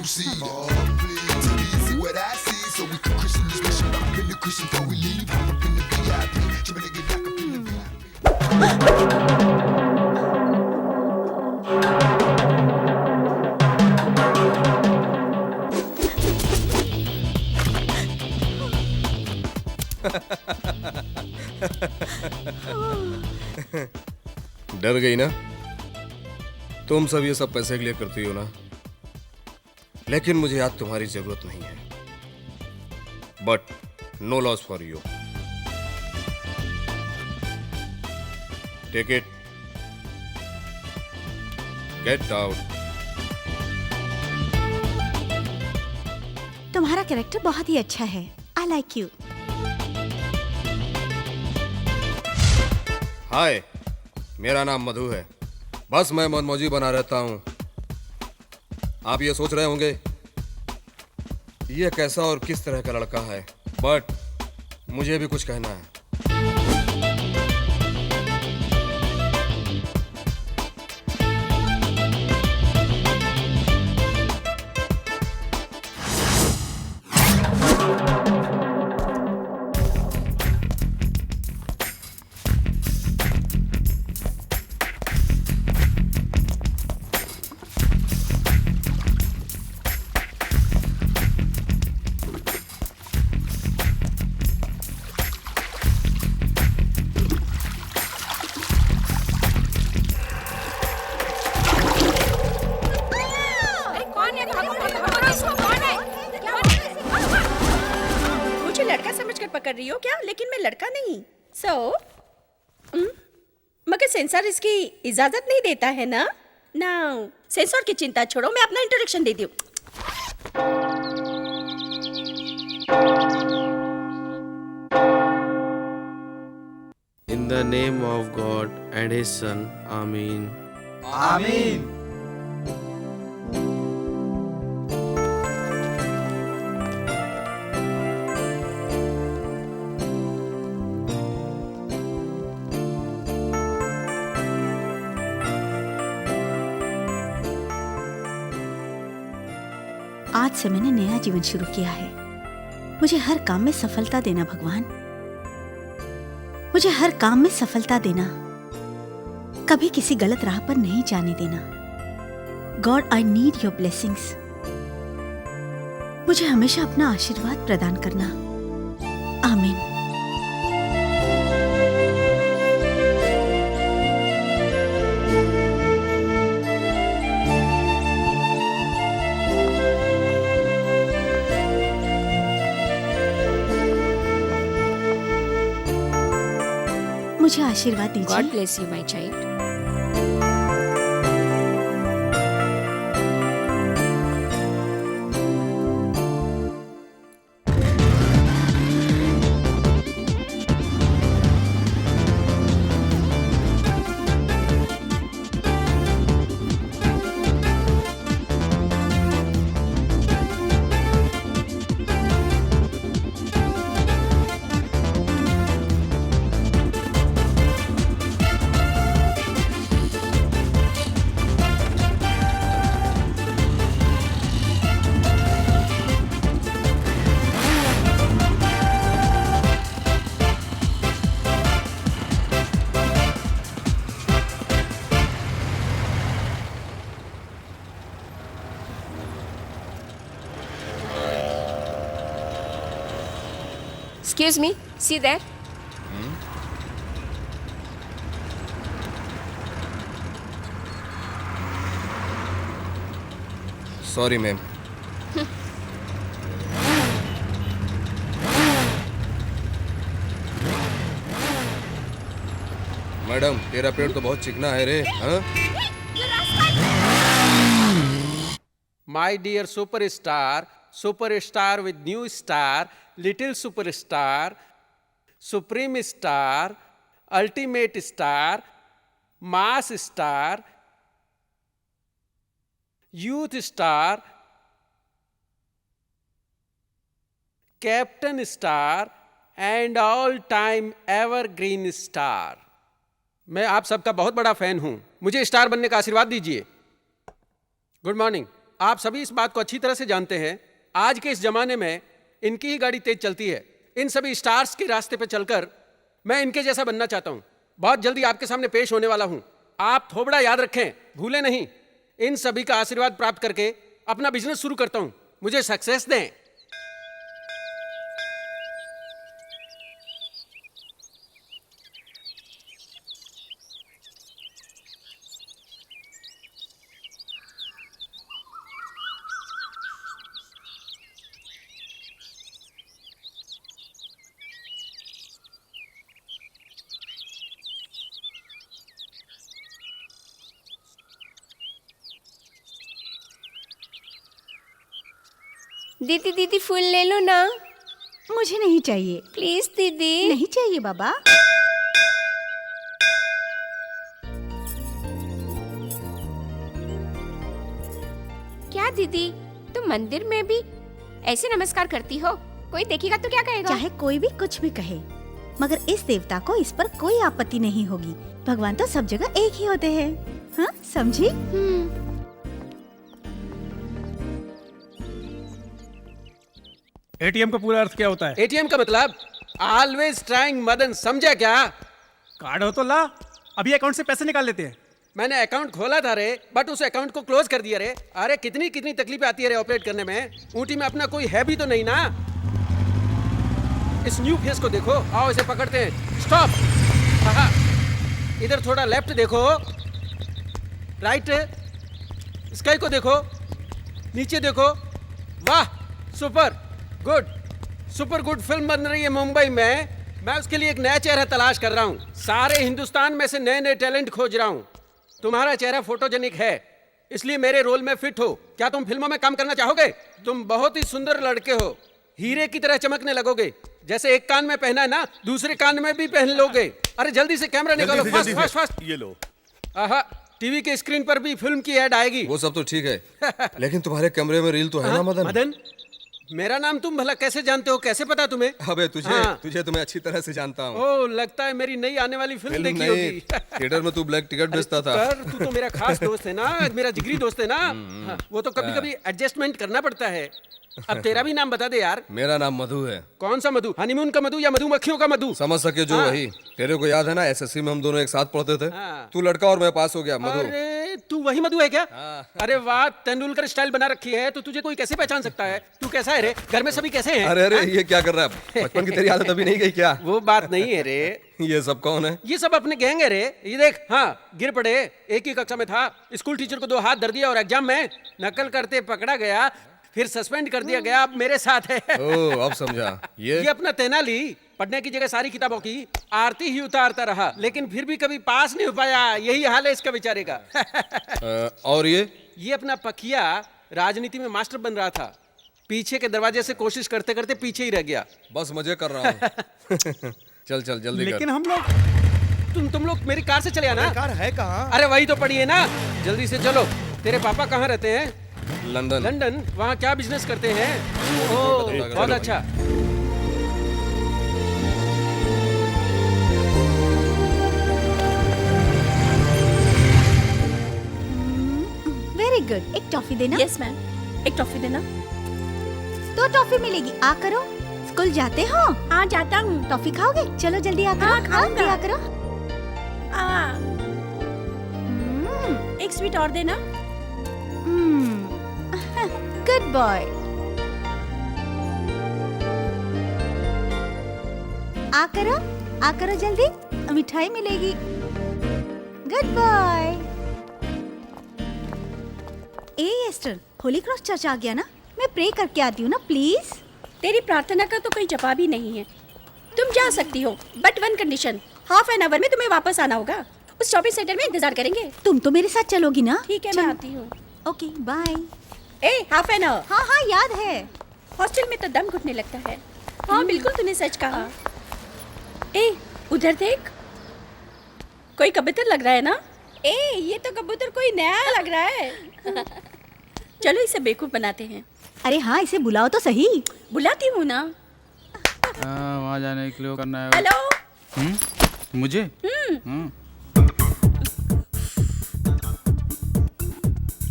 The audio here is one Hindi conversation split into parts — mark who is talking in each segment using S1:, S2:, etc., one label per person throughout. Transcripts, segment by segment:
S1: proceed. Take it easy, what I see, so we can Christian this mission. Hop up in the Christian before we leave. Hop up in the VIP, jump a nigga back up in the VIP.
S2: डर गई ना? तुम सब ये सब पैसे के लिए करती हो ना, लेकिन मुझे आज तुम्हारी जरूरत नहीं है. But no loss for you. Take it. Get out.
S3: तुम्हारा कैरेक्टर बहुत ही अच्छा है. I like you.
S2: हाय, मेरा नाम मधु है. बस मैं मनमौजी बना रहता हूं. आप ये सोच रहे होंगे ये कैसा और किस तरह का लड़का है, बट मुझे भी कुछ कहना है.
S4: लड़का समझकर पकड़ रही हो क्या? लेकिन मैं लड़का नहीं. मगर सेंसर इसकी इजाजत नहीं देता है ना. नाउ सेंसर की चिंता छोड़ो, मैं अपना इंट्रोडक्शन दे दूं.
S5: In the name of God and His Son, Amen.
S6: Amen.
S3: आज से मैंने नया जीवन शुरू किया है. मुझे हर काम में सफलता देना भगवान. मुझे हर काम में सफलता देना. कभी किसी गलत राह पर नहीं जाने देना. God, I need your blessings. मुझे हमेशा अपना आशीर्वाद प्रदान करना. आमीन. मुझे आशीर्वाद दीजिए.
S4: God bless you, my child. Excuse me, see there?
S2: Sorry ma'am. Madam, तेरा पेड़ तो बहुत चिकना है रे. हाँ?
S5: My dear superstar with new star, little superstar, supreme star, ultimate star, mass star, youth star, captain star and all time evergreen star. मैं आप सबका बहुत बड़ा फैन हूं. मुझे स्टार बनने का आशीर्वाद दीजिए. Good morning.
S6: आप सभी इस बात को अच्छी तरह से जानते हैं, आज के इस जमाने में इनकी ही गाड़ी तेज चलती है। इन सभी स्टार्स के रास्ते पे चलकर मैं इनके जैसा बनना चाहता हूँ। बहुत जल्दी आपके सामने पेश होने वाला हूँ। आप थोबड़ा याद रखें, भूलें नहीं। इन सभी का आशीर्वाद प्राप्त करके अपना बिजनेस शुरू करता हूँ। मुझे सक्सेस दें।
S7: दीदी दीदी फूल ले लो ना,
S3: मुझे नहीं चाहिए।
S7: प्लीज दीदी।
S3: नहीं चाहिए बाबा।
S7: क्या दीदी, तुम मंदिर में भी ऐसे नमस्कार करती हो? कोई देखेगा तो क्या कहेगा?
S3: चाहे कोई भी कुछ भी कहे, मगर इस देवता को इस पर कोई आपत्ति नहीं होगी। भगवान तो सब जगह एक ही होते हैं, हाँ समझी?
S8: एटीएम का पूरा अर्थ क्या होता है?
S6: एटीएम का मतलब ऑलवेज ट्राइंग मदन, समझा क्या?
S8: कार्ड हो तो ला, अभी अकाउंट से पैसे निकाल लेते हैं।
S6: मैंने अकाउंट खोला था रे, बट उस अकाउंट को क्लोज कर दिया रे। अरे कितनी कितनी तकलीफें आती है रे ऑपरेट करने में। ऊटी में अपना कोई है भी तो नहीं ना। इस न्यू फेस को देखो, आओ इसे पकड़ते हैं। स्टॉप। इधर थोड़ा लेफ्ट देखो, राइट, स्काई को देखो, नीचे देखो। वाह, super good, super good film बन रही है मुंबई में। मैं उसके लिए एक नया चेहरा तलाश कर रहा हूँ। सारे हिंदुस्तान में से नए नए टैलेंट खोज रहा हूँ। तुम्हारा चेहरा फोटोजेनिक है, इसलिए मेरे रोल में फिट हो। क्या तुम फिल्मों में काम करना चाहोगे? तुम बहुत ही सुंदर लड़के हो, हीरे की तरह चमकने लगोगे। जैसे एक कान में पहना है ना, दूसरे कान में भी पहन लोगे। अरे जल्दी से कैमरा निकालो, फास्ट फास्ट फास्ट।
S8: ये लो।
S6: आहा, टीवी के स्क्रीन पर भी फिल्म की ऐड आएगी।
S2: वो सब तो ठीक है, लेकिन तुम्हारे कमरे में रील तो है ना मदन?
S6: मदन, मेरा नाम तुम भला कैसे जानते हो? कैसे पता तुम्हें?
S2: अबे तुझे
S6: हाँ।
S2: तुझे तो मैं अच्छी तरह से जानता हूँ।
S6: ओह, लगता है मेरी नई आने वाली फिल्म देखी
S2: नहीं,
S6: होगी।
S2: थिएटर में तू ब्लैक टिकट बेचता था।
S6: पर तू तो मेरा खास दोस्त है ना, मेरा जिगरी दोस्त है ना। हाँ, वो तो कभी कभी एडजस्टमेंट करना पड़ता है। अब तेरा भी नाम बता दे यार।
S2: मेरा नाम मधु है।
S6: कौन सा मधु? हनीमून का मधु या मधुमक्खियों का मधु?
S2: समझ सके जो
S6: हाँ।
S2: वही। तेरे को याद है ना, एसएससी में हम दोनों एक साथ पढ़ते थे।
S6: हाँ।
S2: तू लड़का और मैं पास हो गया। मधु।
S6: अरे तू वही मधु है क्या?
S2: हाँ।
S6: अरे वाह, तेंदुलकर स्टाइल बना रखी है, तो तुझे कोई कैसे पहचान सकता है? तू कैसा है रे? घर में सभी कैसे हैं?
S2: अरे अरे, ये क्या कर रहा है? बचपन की तेरी आदत अभी नहीं गई क्या?
S6: वो बात नहीं है रे।
S2: ये सब कौन है?
S6: ये सब अपने गैंग है रे। ये देख, हाँ गिर पड़े, एक ही कक्षा में था। स्कूल टीचर को 2 हाथ धर दिया और एग्जाम में नकल करते पकड़ा गया, फिर सस्पेंड कर दिया गया। अब मेरे साथ है।
S2: ओह, अब समझा। ये
S6: अपना तेनाली पढ़ने की जगह सारी किताबों की आरती ही उतारता रहा, लेकिन फिर भी कभी पास नहीं हो पाया। यही हाल है इसका बेचारे का।
S2: और ये
S6: अपना पखिया राजनीति में मास्टर बन रहा था, पीछे के दरवाजे से कोशिश करते करते पीछे ही रह गया।
S2: बस मजे कर रहा हूँ। चल चल जल्दी कर।
S8: लेकिन हम लोग
S6: तुम लोग मेरी कार से चले आना।
S8: कार है कहाँ?
S6: अरे वही तो पड़ी है ना, जल्दी से चलो। तेरे पापा कहाँ रहते हैं?
S2: लंदन।
S6: लंदन? वहाँ क्या बिजनेस करते हैं? ओह, बहुत अच्छा।
S3: Very good. एक टॉफी देना।
S4: यस मैम, एक टॉफी देना।
S3: 2 टॉफी मिलेगी। आ करो। स्कूल जाते हो?
S4: हाँ जाता हूँ।
S3: टॉफी खाओगे? चलो जल्दी आ करो।
S4: हाँ, खाऊंगा।
S3: आ करो।
S4: एक स्वीट और देना।
S3: Good boy. आ करो जल्दी, मिठाई मिलेगी। Good boy. ए एस्टर, होली क्रॉस चर्च आ गया ना? मैं प्रे करके आती हूँ ना, प्लीज।
S4: तेरी प्रार्थना का तो कोई जवाब ही नहीं है। तुम जा सकती हो, but 1 condition, half an our में तुम्हें वापस आना होगा। उस शॉपिंग सेंटर में इंतजार करेंगे।
S3: तुम तो मेरे साथ चलोगी ना?
S4: ठीक है, मैं आती हूँ।
S3: Okay bye.
S4: A, half an hour.
S3: हाँ याद है।
S4: हॉस्टल में तो दम घुटने लगता है। हाँ बिल्कुल, तूने सच कहा। ए, उधर देख, कोई कबूतर लग रहा है ना? ए, ये तो कबूतर कोई नया लग रहा है। चलो इसे बेवकूफ बनाते हैं।
S3: अरे हाँ, इसे बुलाओ तो सही।
S4: बुलाती हूँ ना।
S9: वहाँ जाने के लिए करना है।
S4: हेलो।
S9: मुझे?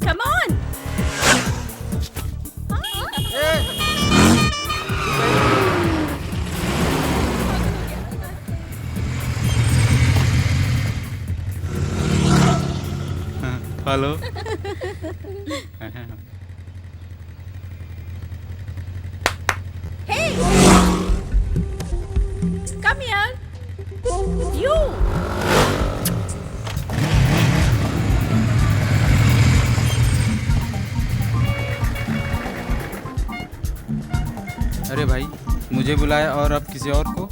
S4: Come on.
S9: Hello
S4: Come here. You.
S9: अरे भाई मुझे बुलाया और अब किसी और को।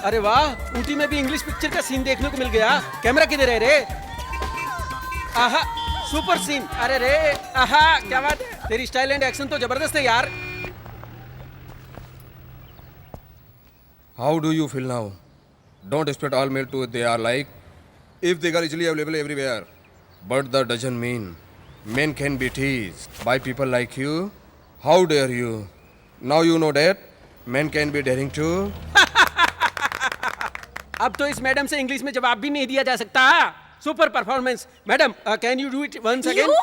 S6: अरे वाह, ऊटी में भी इंग्लिश पिक्चर का सीन देखने को मिल गया। कैमरा किधर है रे? आहा, सुपर सीन। अरे रे, आहा, क्या बात है। तेरी स्टाइल एंड एक्शन तो जबरदस्त है यार।
S2: How do you feel now? Don't expect all male to they are like if they are easily available everywhere. But that doesn't mean men can be teased by people like you. How dare you? Now you know that men can be daring too.
S6: अब तो इस मैडम से इंग्लिश में जवाब भी नहीं दिया जा सकता। Super performance madam, can you do it once again?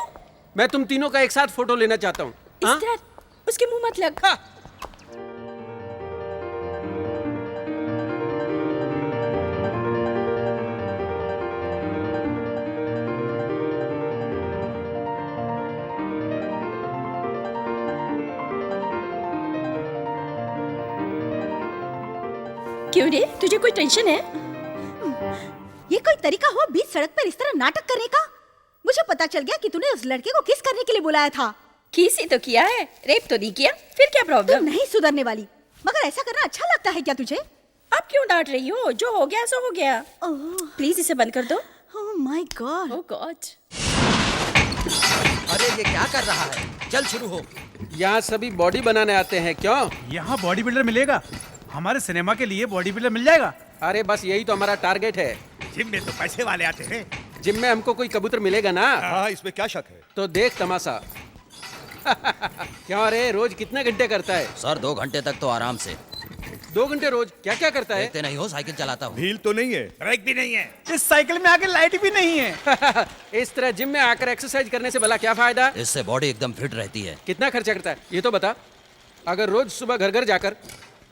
S6: मैं तुम तीनों का एक साथ फोटो लेना चाहता हूँ।
S4: इस तरह उसके मुंह मत लग।
S6: हाँ।
S4: क्यों रे, तुझे कोई टेंशन है?
S3: ये कोई तरीका हो बीच सड़क पर इस तरह नाटक करने का? मुझे पता चल गया कि तूने उस लड़के को किस करने के लिए बुलाया था।
S4: किस ही तो किया है, रेप तो नहीं किया। फिर क्या
S3: तू
S4: प्रॉब्लम?
S3: नहीं सुधरने वाली। मगर ऐसा करना अच्छा लगता है क्या तुझे?
S4: आप क्यों डांट रही हो? जो हो गया सो हो गया। प्लीज इसे बंद कर दो।
S3: ओह माय गॉड।
S4: Oh God.
S10: अरे ये क्या कर रहा है? चल शुरू हो।
S6: यहाँ सभी बॉडी बनाने आते हैं क्यों?
S8: यहाँ बॉडी बिल्डर मिलेगा? हमारे सिनेमा के लिए बॉडी बिल्डर मिल जाएगा?
S6: अरे बस यही तो हमारा टारगेट है।
S11: जिम में तो पैसे वाले आते हैं।
S6: जिम में हमको कोई कबूतर मिलेगा ना?
S11: हाँ, इसमें क्या शक है।
S6: तो देख तमाशा। क्यों रे, रोज कितने घंटे करता है?
S10: सर 2 घंटे तक तो आराम से।
S6: 2 घंटे रोज? क्या क्या करता है?
S10: देखते नहीं हो, साइकिल चलाता हूँ।
S11: व्हील तो नहीं है, ब्रेक भी नहीं है।
S8: इस साइकिल में आगे लाइट भी नहीं है।
S6: इस तरह जिम में आकर एक्सरसाइज करने से भला क्या फायदा?
S10: इससे बॉडी एकदम फिट रहती है।
S6: कितना खर्चा करता है ये तो बता। अगर रोज सुबह घर घर जाकर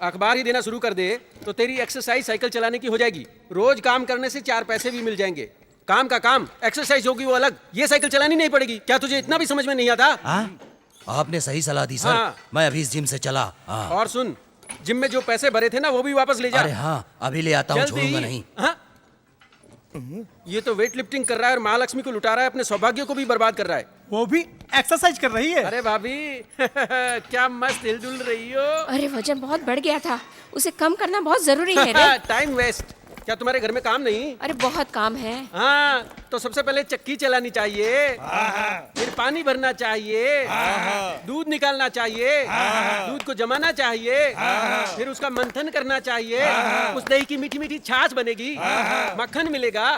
S6: अखबार ही देना शुरू कर दे तो तेरी एक्सरसाइज साइकिल चलाने की हो जाएगी। रोज काम करने से 4 पैसे भी मिल जाएंगे। काम का काम, एक्सरसाइज होगी वो अलग। ये साइकिल चलानी नहीं पड़ेगी। क्या तुझे इतना भी समझ में नहीं आता?
S10: आपने सही सलाह दी सर।
S6: हाँ।
S10: मैं अभी इस जिम से चला। हाँ।
S6: और सुन, जिम में जो पैसे भरे थे ना वो भी वापस ले जा।
S10: अरे हाँ, अभी ले आता हूँ,
S6: जल्दी।
S10: छोड़ूंगा नहीं।
S6: हाँ? ये तो वेट लिफ्टिंग कर रहा है और महालक्ष्मी को लुटा रहा है, अपने सौभाग्य को भी बर्बाद कर रहा है।
S8: वो भी एक्सरसाइज कर रही है।
S6: अरे भाभी क्या मस्त हिलडुल रही हो।
S7: अरे वजन बहुत बढ़ गया था, उसे कम करना बहुत जरूरी है रे।
S6: Time waste. क्या तुम्हारे घर में काम नहीं?
S7: अरे बहुत काम है।
S6: हाँ, तो सबसे पहले चक्की चलानी चाहिए, फिर पानी भरना चाहिए, दूध निकालना चाहिए, दूध को जमाना चाहिए, फिर उसका मंथन करना चाहिए, उस दही की मीठी मीठी छाछ बनेगी, मक्खन मिलेगा,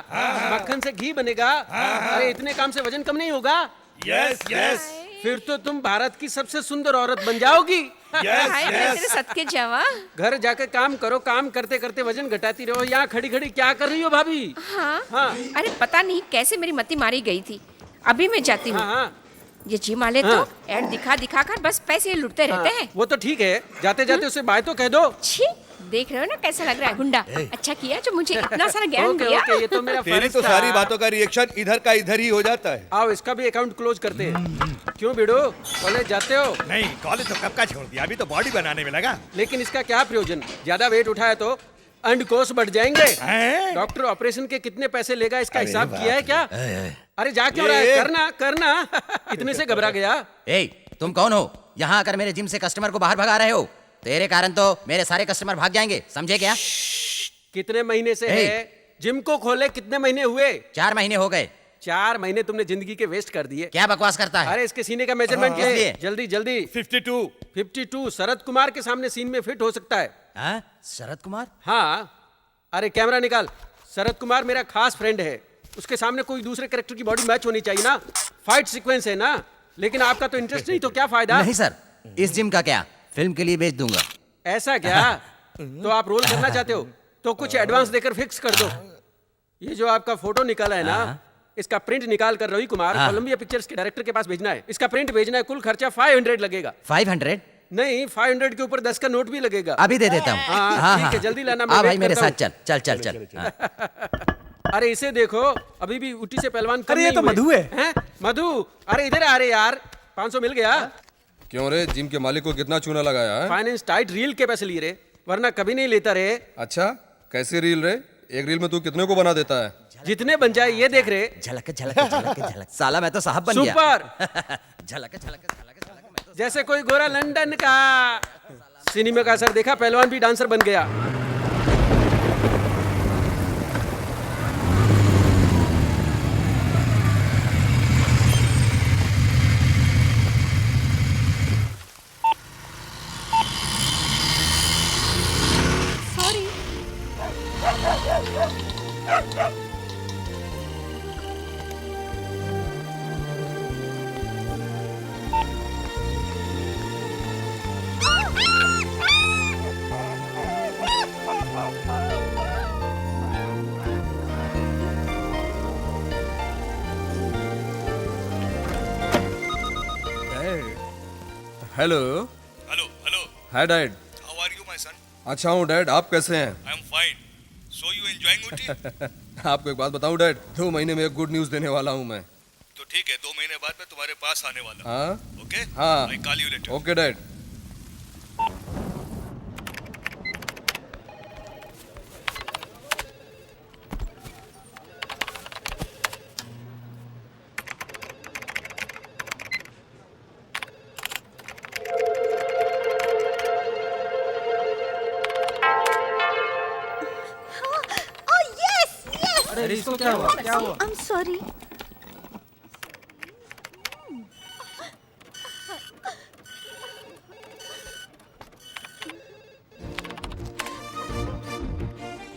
S6: मक्खन से घी बनेगा। अरे इतने काम से वजन कम नहीं होगा?
S11: Yes yes.
S6: फिर तो तुम भारत की सबसे सुंदर औरत बन जाओगी।
S7: हाय, मैं तेरे सदके जावा।
S6: घर जाकर काम करो, काम करते करते वजन घटाती रहो। यहाँ खड़ी खड़ी क्या कर रही हो भाभी?
S7: हाँ?
S6: हाँ।
S7: अरे पता नहीं कैसे मेरी मति मारी गई थी। अभी मैं जाती हूँ।
S6: हाँ।
S7: ये जिम वाले तो ऐड दिखा दिखा कर बस पैसे लुटते रहते हैं।
S6: वो तो ठीक है, जाते जाते उसे बाय तो कह दो।
S7: छी, देख रहे हो ना कैसा लग रहा है गुंडा। अच्छा किया जो मुझे इतना सारा ज्ञान
S6: ओके,
S7: दिया।
S6: ओके, ये तो मेरा
S11: तेरी
S6: फर्ज
S11: तो
S6: था।
S11: सारी बातों का रिएक्शन इधर का इधर ही हो जाता है।
S6: आओ इसका भी अकाउंट क्लोज करते हैं। क्यों बिडो, कॉलेज जाते हो?
S11: नहीं, कॉलेज तो कब का छोड़ दिया, अभी तो बॉडी बनाने में लगा।
S6: लेकिन इसका क्या प्रयोजन? ज्यादा वेट उठाया तो अंडकोश बढ़ जाएंगे।
S11: हैं?
S6: डॉक्टर ऑपरेशन के कितने पैसे लेगा इसका
S11: अरे
S6: हिसाब
S11: बाप
S6: किया है क्या? अरे जा क्यों रहा है? करना करना। इतने से घबरा गया।
S10: ए, तुम कौन हो? यहाँ आकर मेरे जिम से कस्टमर को बाहर भगा रहे हो। तेरे कारण तो मेरे सारे कस्टमर भाग जाएंगे, समझे क्या?
S6: कितने महीने से है जिम को खोले? कितने महीने हुए?
S10: 4 महीने हो गए।
S6: 4 महीने तुमने जिंदगी के वेस्ट कर दिए।
S10: क्या बकवास करता है?
S6: अरे इसके सीने का मेजरमेंट
S10: किस
S6: ले
S10: लिए?
S6: जल्दी जल्दी। 52 शरद कुमार के सामने सीन में फिट हो सकता है।
S10: हाँ? शरद कुमार?
S6: हाँ। अरे कैमरा निकाल। शरद कुमार मेरा खास फ्रेंड है, उसके सामने कोई दूसरे कैरेक्टर की बॉडी मैच होनी चाहिए ना। फाइट सीक्वेंस है ना। लेकिन आपका तो इंटरेस्ट नहीं, तो क्या फायदा?
S10: नहीं सर, इस जिम का क्या, फिल्म के लिए बेच दूंगा।
S6: ऐसा क्या? तो आप रोल करना चाहते हो तो कुछ एडवांस देकर फिक्स कर दो। ये जो आपका फोटो निकाला है ना, इसका प्रिंट निकाल कर रवि कुमार कोलंबिया पिक्चर्स के डायरेक्टर के पास भेजना है। इसका प्रिंट भेजना है, कुल खर्चा 500 लगेगा।
S10: 500?
S6: नहीं, 500 के ऊपर 10 का नोट भी लगेगा।
S10: अभी दे देता हूँ।
S6: हाँ, ठीक है, जल्दी लाना। मैं
S10: भाई
S6: वेट
S10: मेरे
S6: करता
S10: साथ चल चल चल चल। हाँ।
S6: अरे इसे देखो, अभी भी ऊटी से पहलवान कम
S8: अरे ये
S6: नहीं
S8: तो
S6: हुए।
S8: मधु है।
S6: हैं? मधु, अरे इधर आ रे यार, 500 मिल गया।
S2: क्यों रे, जिम के मालिक को कितना चूना लगाया है?
S6: फाइनेंस टाइट, रील के पैसे लिए रे, वरना कभी नहीं लेता रे।
S2: अच्छा, कैसी रील रे? एक रील में तू कितने को बना देता है?
S6: जितने बन जाए ये देख रे।
S10: झलक झलक झलक झलक। साला मैं तो साहब बन गया।
S6: सुपर।
S10: झलक झलक झलक।
S6: जैसे कोई गोरा लंदन का। सिनेमा का असर देखा, पहलवान भी डांसर बन गया।
S2: Hello.
S11: Hello hello.
S2: Hi dad.
S11: How are you my son?
S2: अच्छा हूँ डैड, आप कैसे हैं?
S11: I am fine. So you enjoying Ooty?
S2: आपको एक बात बताऊं डैड, 2 महीने में एक गुड न्यूज़ देने वाला हूँ मैं।
S11: तो ठीक है, 2 महीने बाद मैं तुम्हारे पास आने वाला हूं।
S2: हाँ
S11: ओके?
S2: हाँ।
S11: I call you later.
S2: Okay dad.
S9: अरे इसको क्या हुआ? क्या हुआ?
S3: I'm sorry.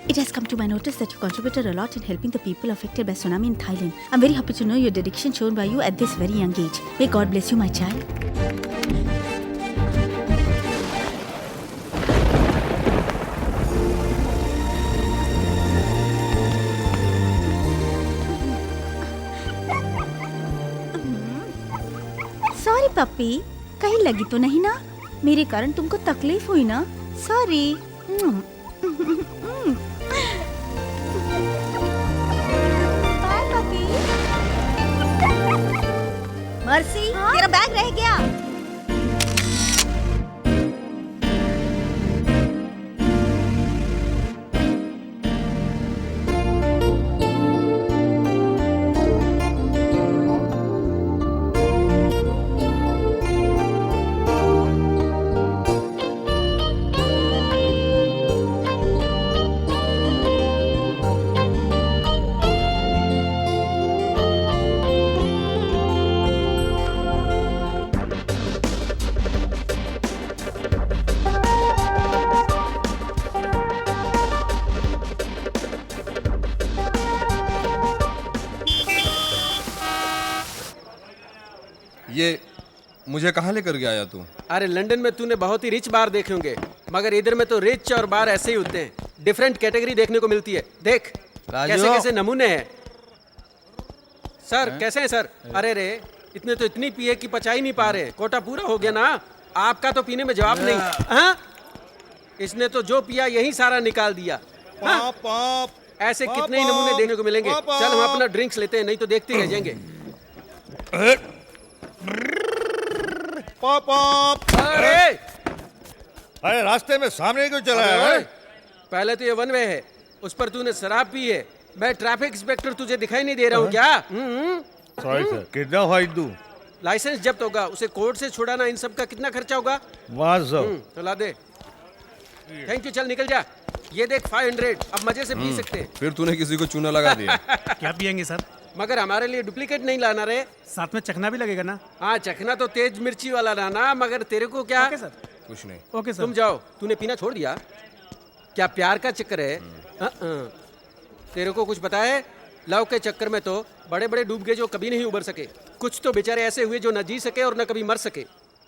S3: It has come to my notice that you contributed a lot in helping the people affected by tsunami in Thailand. I'm very happy to know your dedication shown by you at this very young age. May God bless you, my child. Sorry puppy, कहीं लगी तो नहीं ना? मेरे कारण तुमको तकलीफ हुई ना? सॉरी। बाय पप्पी। मर्सी, तेरा बैग रह गया।
S2: ये मुझे कहाँ लेकर के आया तू?
S6: अरे लंदन में तूने बहुत ही रिच बार देखे होंगे, मगर इधर में तो रिच और बार ऐसे ही होते हैं। डिफरेंट कैटेगरी देखने को मिलती है। देख कैसे कैसे नमूने हैं। सर कैसे हैं सर? अरे रे, इतने तो इतनी पिए कि पचा ही नहीं पा रहे। कोटा पूरा हो गया ना? आपका तो पीने में जवाब नहीं। हाँ, इसने तो जो पिया यही सारा निकाल दिया। हाँ? ऐसे कितने ही नमूने देखने को मिलेंगे। चल हम अपना ड्रिंक्स लेते हैं, नहीं तो देखते रह जाएंगे।
S11: अरे रास्ते में सामने क्यों चला है?
S6: पहले तो ये वन वे है, उस पर तूने शराब पी है। मैं ट्रैफिक इंस्पेक्टर, तुझे दिखाई नहीं दे रहा हूँ क्या?
S11: सॉरी सर, कितना फाइन दूं?
S6: लाइसेंस जब्त होगा, उसे कोर्ट से छुड़ाना, इन सब का कितना खर्चा होगा?
S11: 500।
S6: तो ला दे। थैंक यू, चल निकल जा। ये देख 500, अब मजे से पी सकते हैं।
S2: फिर तूने किसी को चूना लगा दिया।
S8: क्या पियेंगे सर?
S6: मगर हमारे लिए डुप्लीकेट नहीं लाना रे।
S8: साथ में चखना भी लगेगा ना?
S6: हाँ, चखना तो तेज मिर्ची वाला लाना, मगर तेरे को क्या?
S8: Okay sir.
S2: कुछ नहीं।
S8: Okay sir.
S6: तुम जाओ, तूने पीना छोड़ दिया क्या? प्यार का चक्कर है? तेरे को कुछ पता है? लव के चक्कर में तो बड़े बड़े डूब गए जो कभी नहीं उबर सके। कुछ तो बेचारे ऐसे हुए जो न जी सके और न कभी मर सके।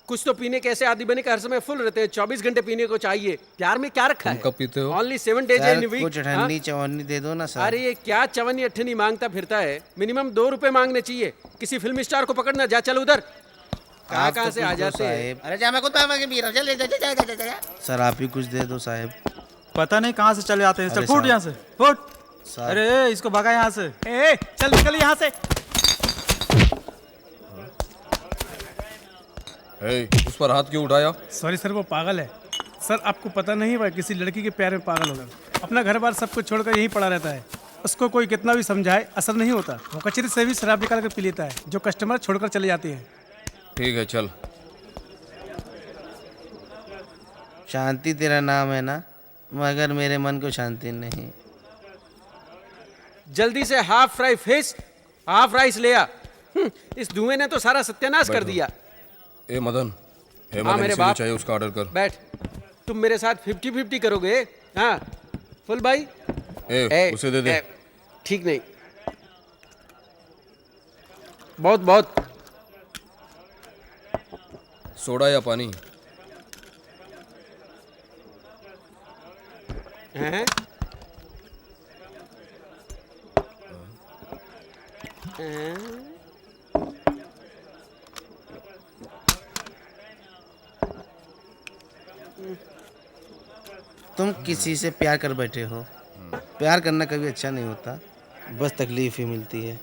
S6: कुछ तो पीने के ऐसे आदि बने के हर समय फुल रहते हैं, 24 घंटे पीने को चाहिए। प्यार में क्या रखा
S2: तुम
S6: है?
S2: कब पीते हो?
S6: Only 7 days
S5: sir
S6: in a week।
S5: कुछ ठंडी चवन्नी दे दो ना सर।
S6: अरे ये क्या चवन्नी अठन्नी मांगता फिरता है? मिनिमम 2 रुपए मांगने चाहिए। किसी फिल्म स्टार को पकड़ना, जा चल उधर। कहाँ
S5: तो
S6: से आ
S5: कुछ दो
S6: जाते हैं?
S5: साहेब।
S10: अरे जा मैं खुद मैं पी रहा हूँ, चल जा।
S5: सर आप ही कुछ दे दो साहेब।
S8: पता नहीं कहाँ से चले आते हैं। चल
S5: अरे
S8: फूट
S5: साहब।
S8: यहाँ से, फूट।
S5: साहब।
S8: अरे इसको भगा यहाँ से। ए चल निकल यहाँ से।
S2: उस पर हाथ क्यों उठाया?
S9: सॉरी सर, वो पागल है। सर आपको पता नहीं, वह किसी लड़की के प्यार में पागल हो गया। अपना घर बार सब कुछ छोड़कर यहीं पड़ा रहता है। उसको कोई कितना भी समझाए असर नहीं होता। वो कचरे से भी शराब निकाल कर पी लेता है, जो कस्टमर छोड़कर चले जाते हैं।
S2: ठीक है चल।
S5: शांति तेरा नाम है ना, मगर मेरे मन को शांति नहीं।
S6: जल्दी से half fry fish, half rice ले आ। इस धुएं ने तो सारा सत्यानाश कर दिया।
S2: ए मदन,
S6: हाँ मेरे बाप,
S2: चाहिए उसका ऑर्डर कर।
S6: बैठ। तुम मेरे साथ 50-50 करोगे? हाँ फुल भाई।
S2: उसे दे दे।
S6: ठीक नहीं, बहुत बहुत।
S2: सोडा या पानी?
S6: हैं?
S5: तुम किसी से प्यार कर बैठे हो। प्यार करना कभी अच्छा नहीं होता, बस तकलीफ ही मिलती है।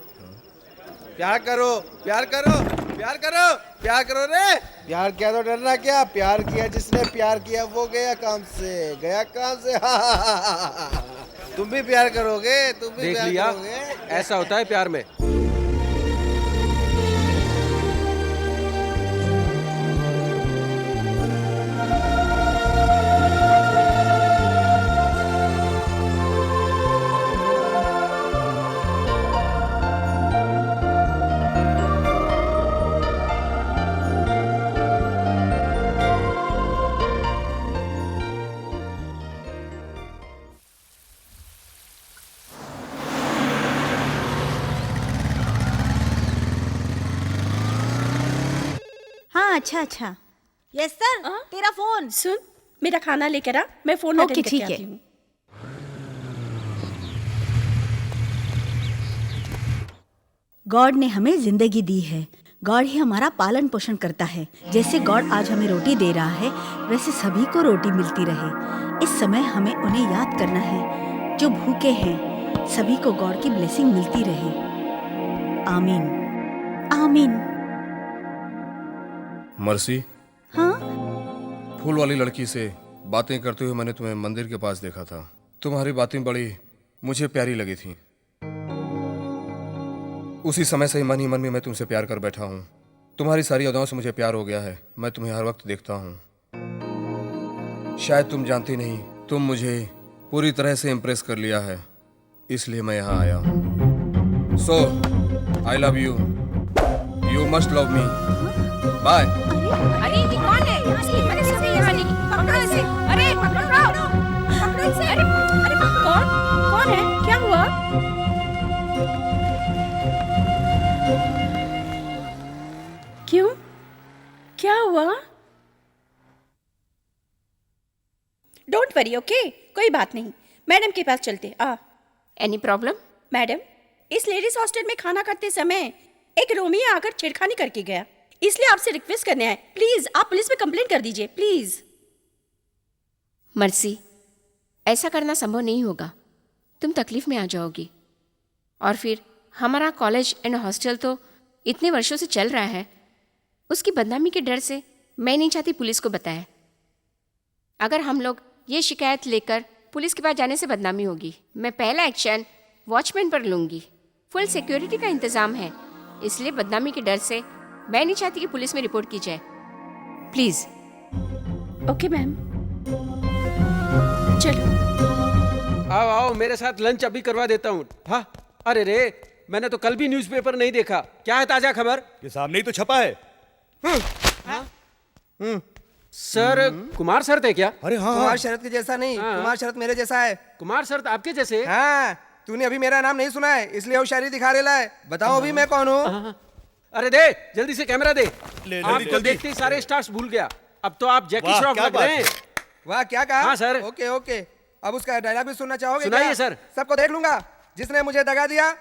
S11: प्यार करो, प्यार करो, प्यार करो, प्यार करो रे। प्यार किया तो डरना क्या? प्यार किया जिसने प्यार किया वो गया काम से, गया काम से। तुम भी प्यार करोगे, तुम भी
S6: देख
S11: प्यार
S6: लिया,
S11: करोगे।
S6: ऐसा होता है प्यार में।
S3: हाँ अच्छा। यस सर, तेरा फोन।
S4: सुन, मेरा खाना लेकर आ, मैं फोन
S3: ओके,
S4: अटेंड करके
S3: ठीक है।
S4: आती हूँ।
S3: गॉड ने हमें जिंदगी दी है, गॉड ही हमारा पालन पोषण करता है। जैसे गॉड आज हमें रोटी दे रहा है, वैसे सभी को रोटी मिलती रहे। इस समय हमें उन्हें याद करना है जो भूखे हैं। सभी को गॉड की ब्लेसिंग मिलती रहे। आमीन आमीन।
S2: मर्सी,
S3: हाँ
S2: फूल वाली लड़की से बातें करते हुए मैंने तुम्हें मंदिर के पास देखा था। तुम्हारी बातें बड़ी मुझे प्यारी लगी थी। उसी समय से मन ही मन में मैं तुमसे प्यार कर बैठा हूँ। तुम्हारी सारी अदाओं से मुझे प्यार हो गया है। मैं तुम्हें हर वक्त देखता हूँ। शायद तुम जानती नहीं, तुम मुझे पूरी तरह से इम्प्रेस कर लिया है, इसलिए मैं यहाँ आया हूँ। So I love you, you must love me. Bye.
S7: अरे ये कौन है? अरे सब यहाँ नहीं, पकड़ो इसे। अरे पकड़ो इसे। अरे
S4: कौन है? क्या हुआ? क्यों? क्या हुआ? Don't worry, okay? कोई बात नहीं, मैडम के पास चलते।
S7: Any problem?
S4: मैडम, इस लेडीज हॉस्टल में खाना खाते समय एक रोमी आकर छेड़खानी करके गया, इसलिए आपसे रिक्वेस्ट करने आए। प्लीज आप पुलिस में कंप्लेन कर दीजिए, प्लीज।
S7: मर्सी, ऐसा करना संभव नहीं होगा। तुम तकलीफ में आ जाओगी, और फिर हमारा कॉलेज एंड हॉस्टल तो इतने वर्षों से चल रहा है। उसकी बदनामी के डर से मैं नहीं चाहती पुलिस को बताए। अगर हम लोग ये शिकायत लेकर पुलिस के पास जाने से बदनामी होगी। मैं पहला एक्शन वॉचमैन पर लूंगी। फुल सिक्योरिटी का इंतजाम है, इसलिए बदनामी के डर से मैं नहीं चाहती कि पुलिस में रिपोर्ट की जाए। प्लीज।
S4: ओके मैम, चलो।
S6: आओ आओ, मेरे साथ लंच अभी करवा देता हूँ। हाँ, अरे रे, मैंने तो कल भी न्यूज़पेपर नहीं देखा। क्या है ताजा खबर?
S11: ये सामने ही तो छपा है।
S6: सर, कुमार शरत है क्या?
S11: अरे हाँ,
S12: कुमार शरत के जैसा नहीं, कुमार शरत मेरे जैसा है।
S6: कुमार शरत आपके जैसे?
S12: हाँ, तूने अभी मेरा नाम नहीं सुना है, इसलिए होशियारी दिखा रहा है। बताओ अभी मैं कौन हूँ?
S6: अरे दे, जल्दी से कैमरा दे।
S11: ले,
S6: आपको
S11: जल्दी।
S6: देखते ही सारे स्टार्स भूल गया। अब तो आप जैकी
S11: वाह,
S6: श्रॉफ
S11: क्या
S6: लग रहे
S11: बात
S6: हैं।
S12: वाह क्या कहा?
S6: हाँ, सर।
S12: ओके ओके, अब उसका डायलॉग भी सुनना चाहोगे?
S6: सुनाइए,
S12: क्या?
S6: सर।
S12: सबको देख लूंगा। जिसने मुझे दगा दिया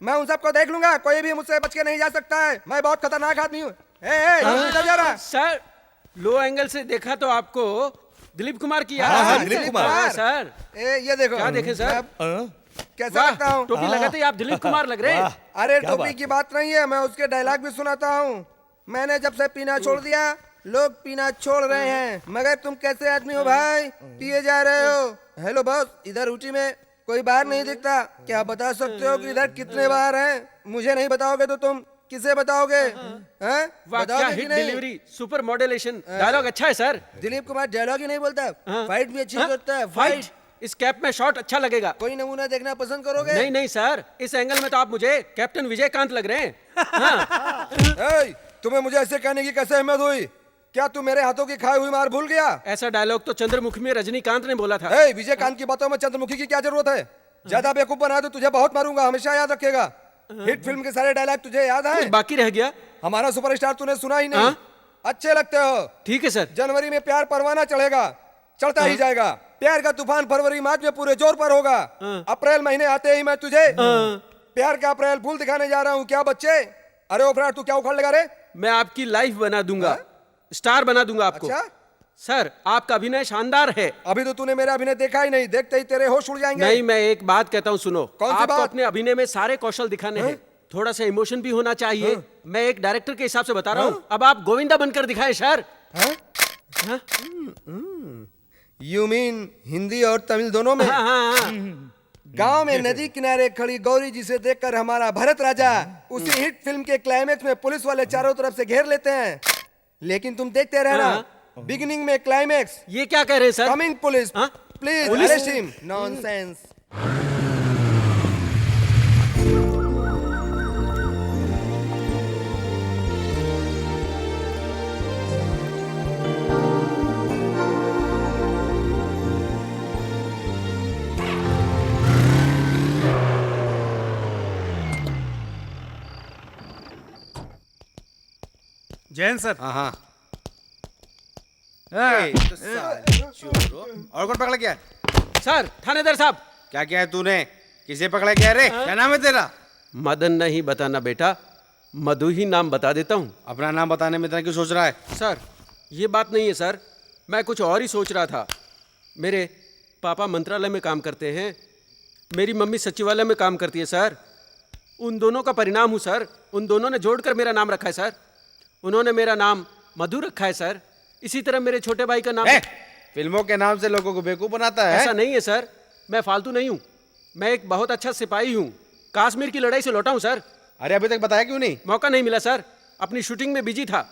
S12: मैं उन सबको देख लूंगा। कोई भी मुझसे बच के नहीं जा सकता है। मैं बहुत खतरनाक आदमी हूँ। इधर जा रहा।
S6: सर, लो एंगल से देखा तो आपको दिलीप कुमार की याद
S11: हाँ,
S6: आ रही
S11: दिलीप
S6: है।
S11: कुमार।
S6: हाँ, सर।
S12: ये देखो।
S6: क्या देखे सर?
S12: कैसा
S6: वाह,
S12: लगता हूँ?
S6: टोपी लगाते ही आप दिलीप कुमार लग रहे हैं।
S12: अरे टोपी की बात नहीं है, मैं उसके डायलॉग भी सुनाता हूँ। मैंने जब से पीना छोड़ दिया लोग पीना छोड़ रहे हैं, मगर तुम कैसे आदमी हो भाई, पिए जा रहे हो। हेलो बॉस, इधर ऊटी में कोई बाहर नहीं दिखता, क्या बता सकते हो कि इधर कितने बाहर हैं? मुझे नहीं बताओगे तो तुम किसे बताओगे? हैं?
S6: वाह, क्या
S12: बताओगे कि
S6: हिट
S12: नहीं?
S6: डिलीवरी, सुपर मॉड्यूलेशन, डायलॉग अच्छा है सर।
S12: दिलीप कुमार डायलॉग ही नहीं बोलता,
S6: हाँ।
S12: फाइट भी अच्छी
S6: हाँ?
S12: करता है।
S6: फाइट? इस कैप में शॉट अच्छा लगेगा।
S12: कोई नमूना देखना पसंद करोगे?
S6: नहीं नहीं सर, इस एंगल में तो आप मुझे कैप्टन विजयकांत लग रहे हैं। हाँ।
S12: ए, तुम्हें मुझे ऐसे कहने की कैसे हिम्मत हुई? क्या तू मेरे हाथों की खाई हुई मार भूल गया?
S6: ऐसा डायलॉग तो चंद्रमुखी में रजनीकांत ने बोला था।
S12: ए, विजयकांत की बातों में चंद्रमुखी की क्या जरूरत है? ज्यादा बेवकूफ बना तो तुझे बहुत मारूंगा, हमेशा याद रखेगा। हिट फिल्म के सारे डायलॉग तुझे याद है?
S6: कुछ बाकी रह गया?
S12: हमारा सुपरस्टार तूने सुना ही नहीं।
S6: हाँ?
S12: अच्छे लगते हो।
S6: ठीक है सर।
S12: जनवरी में प्यार परवाना चढ़ेगा, चढ़ता ही जाएगा। प्यार का तूफान फरवरी मार्च में पूरे जोर पर होगा। अप्रैल महीने आते ही मैं तुझे प्यार का अप्रैल फूल दिखाने जा रहा हूँ। क्या बच्चे? अरे ओ फ्राड, तू क्या उखाड़ लगा रे?
S6: मैं आपकी लाइफ बना दूंगा, स्टार बना दूंगा आपको।
S12: अच्छा?
S6: सर, आपका अभिनय शानदार है।
S12: अभी तो तूने मेरा अभिनय देखा ही नहीं, देखते ही तेरे होश उड़ जाएंगे।
S6: नहीं, मैं एक बात कहता हूँ, सुनो।
S12: कौन सी
S6: आपको
S12: बात?
S6: अपने अभिनय में सारे कौशल दिखाने हैं, थोड़ा सा इमोशन भी होना चाहिए। मैं एक डायरेक्टर के हिसाब से बता रहा हूँ। अब आप गोविंदा बनकर दिखाएं सर।
S12: यू मीन हिंदी और तमिल दोनों में?
S6: हाँ, हाँ, हाँ।
S12: गांव में नदी किनारे खड़ी गौरी जी से देखकर हमारा भरत राजा उसी हिट फिल्म के क्लाइमेक्स में पुलिस वाले चारों तरफ से घेर लेते हैं, लेकिन तुम देखते रहना, बिगिनिंग में क्लाइमेक्स।
S6: ये क्या कह रहे हैं सर?
S12: कमिंग पुलिस,
S6: हाँ?
S12: Please
S6: police?
S12: Arrest him. Nonsense.
S9: Jain sir.
S11: हाँ हाँ। तो साले चोरों। और कौन पकड़ा गया?
S6: सर, थानेदार साहब।
S11: क्या किया है तूने? किसे पकड़ा गया रे? क्या नाम है तेरा?
S6: मदन नहीं बताना बेटा, मधु ही नाम बता देता हूँ।
S11: अपना नाम बताने में इतना क्यों सोच रहा है?
S6: सर, ये बात नहीं है सर, मैं कुछ और ही सोच रहा था। मेरे पापा मंत्रालय में काम करते हैं, मेरी मम्मी सचिवालय में काम करती है सर। उन दोनों का परिणाम हूँ सर। उन दोनों ने जोड़कर मेरा नाम रखा है सर। उन्होंने मेरा नाम मधु रखा है सर। इसी तरह मेरे छोटे भाई का नाम
S11: फिल्मों के नाम से लोगों को बेवकूफ बनाता है।
S6: ऐसा नहीं है सर, मैं फालतू नहीं हूँ। मैं एक बहुत अच्छा सिपाही हूँ, कश्मीर की लड़ाई से लौटा हूँ सर।
S11: अरे अभी तक बताया क्यों नहीं?
S6: मौका नहीं मिला सर, अपनी शूटिंग में बिजी था।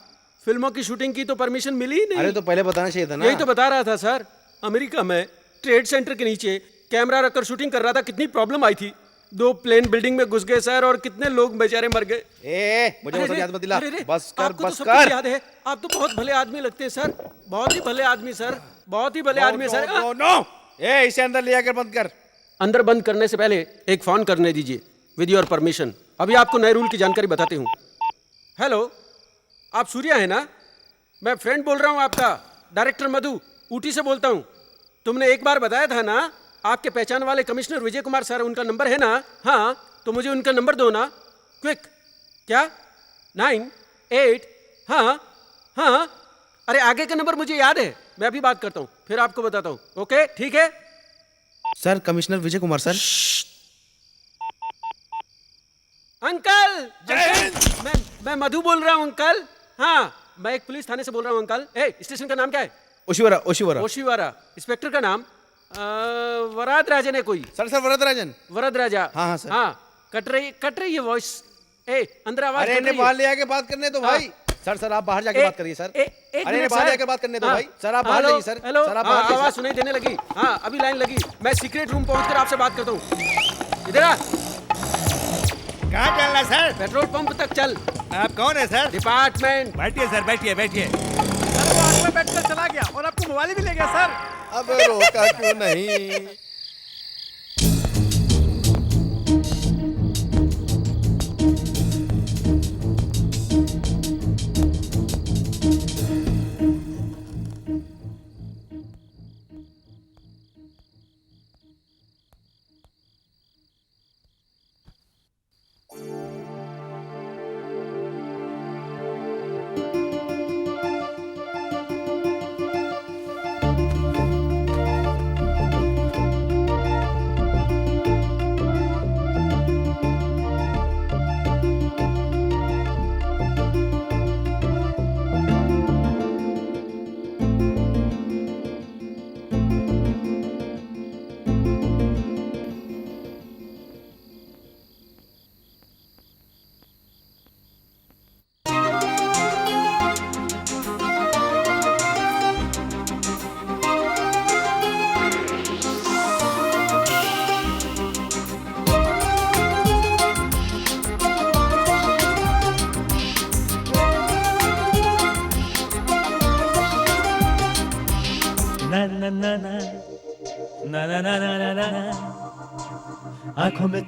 S6: फिल्मों की शूटिंग की तो परमिशन मिली ही नहीं।
S11: अरे तो पहले बताना चाहिए था ना।
S6: यही तो बता रहा था सर। अमेरिका में ट्रेड सेंटर के नीचे कैमरा रखकर शूटिंग कर रहा था, कितनी प्रॉब्लम आई थी। 2 प्लेन बिल्डिंग में घुस गए सर, और कितने लोग बेचारे मर गए।
S11: मुझे वो याद मत दिला। बस कर,
S6: आपको तो
S11: बस
S6: सब
S11: कर।
S6: कुछ याद है। आप तो बहुत भले आदमी लगते हैं सर, बहुत ही भले आदमी सर, बहुत ही भले आदमी सर।
S11: नो, इसे अंदर ले जाकर बंद कर।
S6: अंदर बंद करने से पहले एक फोन करने दीजिए, विद योर परमिशन। अभी आपको नए रूल की जानकारी बताते हूँ। हेलो, आप सूर्या है ना? मैं फ्रेंड बोल रहा हूँ आपका, डायरेक्टर मधु, ऊटी से बोलता हूँ। तुमने एक बार बताया था ना, आपके पहचान वाले कमिश्नर विजय कुमार सर, उनका नंबर है ना? हाँ, तो मुझे उनका नंबर दो ना, क्विक। क्या? 9, 8? हाँ हाँ। अरे आगे का नंबर मुझे याद है, मैं अभी बात करता हूँ, फिर आपको बताता हूँ। ओके, ठीक है
S5: sir. Commissioner Vijay Kumar sir.
S6: Uncle, मैं मधु बोल रहा हूँ अंकल। हाँ, मैं एक पुलिस थाने से बोल रहा हूँ अंकल। स्टेशन का नाम क्या है?
S5: ओशिवारा। ओशिवारा।
S6: ओशिवारा। इंस्पेक्टर का नाम वरद राजन है कोई?
S11: सर वरद राजन।
S6: वरद राजा।
S5: हाँ सर।
S6: हाँ, कट रही है वॉइस। अंदर आवाज।
S11: अरे इन्हें बाहर ले आके बात करने दो भाई।
S5: सर आप बाहर जाके बात करिए सर।
S11: अरे इन्हें बाहर जाके बात करने दो भाई। सर आप बाहर जाइए सर।
S6: हेलो,
S11: सर आप बाहर जाइए
S6: आवाज सुनाई देने लगी। हाँ, अभी लाइन लगी। मैं सीक्रेट रूम पहुंचकर आपसे बात करता हूँ। इधर आ।
S13: कहाँ चल रहा सर?
S6: पेट्रोल पंप तक चल।
S13: आप कौन है सर?
S6: डिपार्टमेंट।
S13: बैठिए सर, बैठिए बैठिए।
S9: सर वो आग में बैठकर चला गया और आपको मोबाइल भी ले गया सर।
S11: अब रोका क्यों नहीं?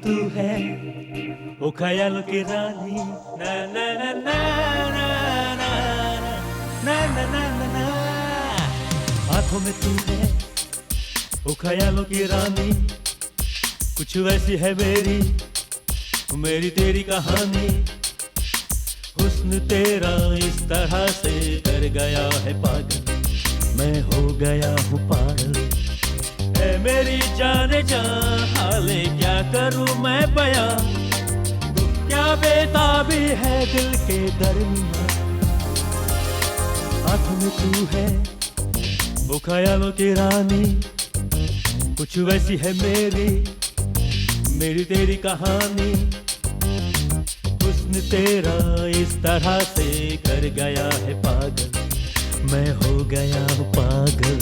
S14: तू है वो ख्यालों की रानी ना ना ना ना ना ना ना ना ना ना ना। आंखों में तू है वो ख्यालों की रानी, कुछ वैसी है मेरी तेरी कहानी। हुस्न तेरा इस तरह से कर गया है पागल, मैं हो गया हूँ पागल। है मेरी जाने जा हाले क्या करूँ मैं बयां, क्या बेताबी है दिल के दरमियां। आंखों में तू है वो ख्यालों की रानी, कुछ वैसी है मेरी तेरी कहानी। हुस्न तेरा इस तरह से कर गया है पागल, मैं हो गया हूँ पागल।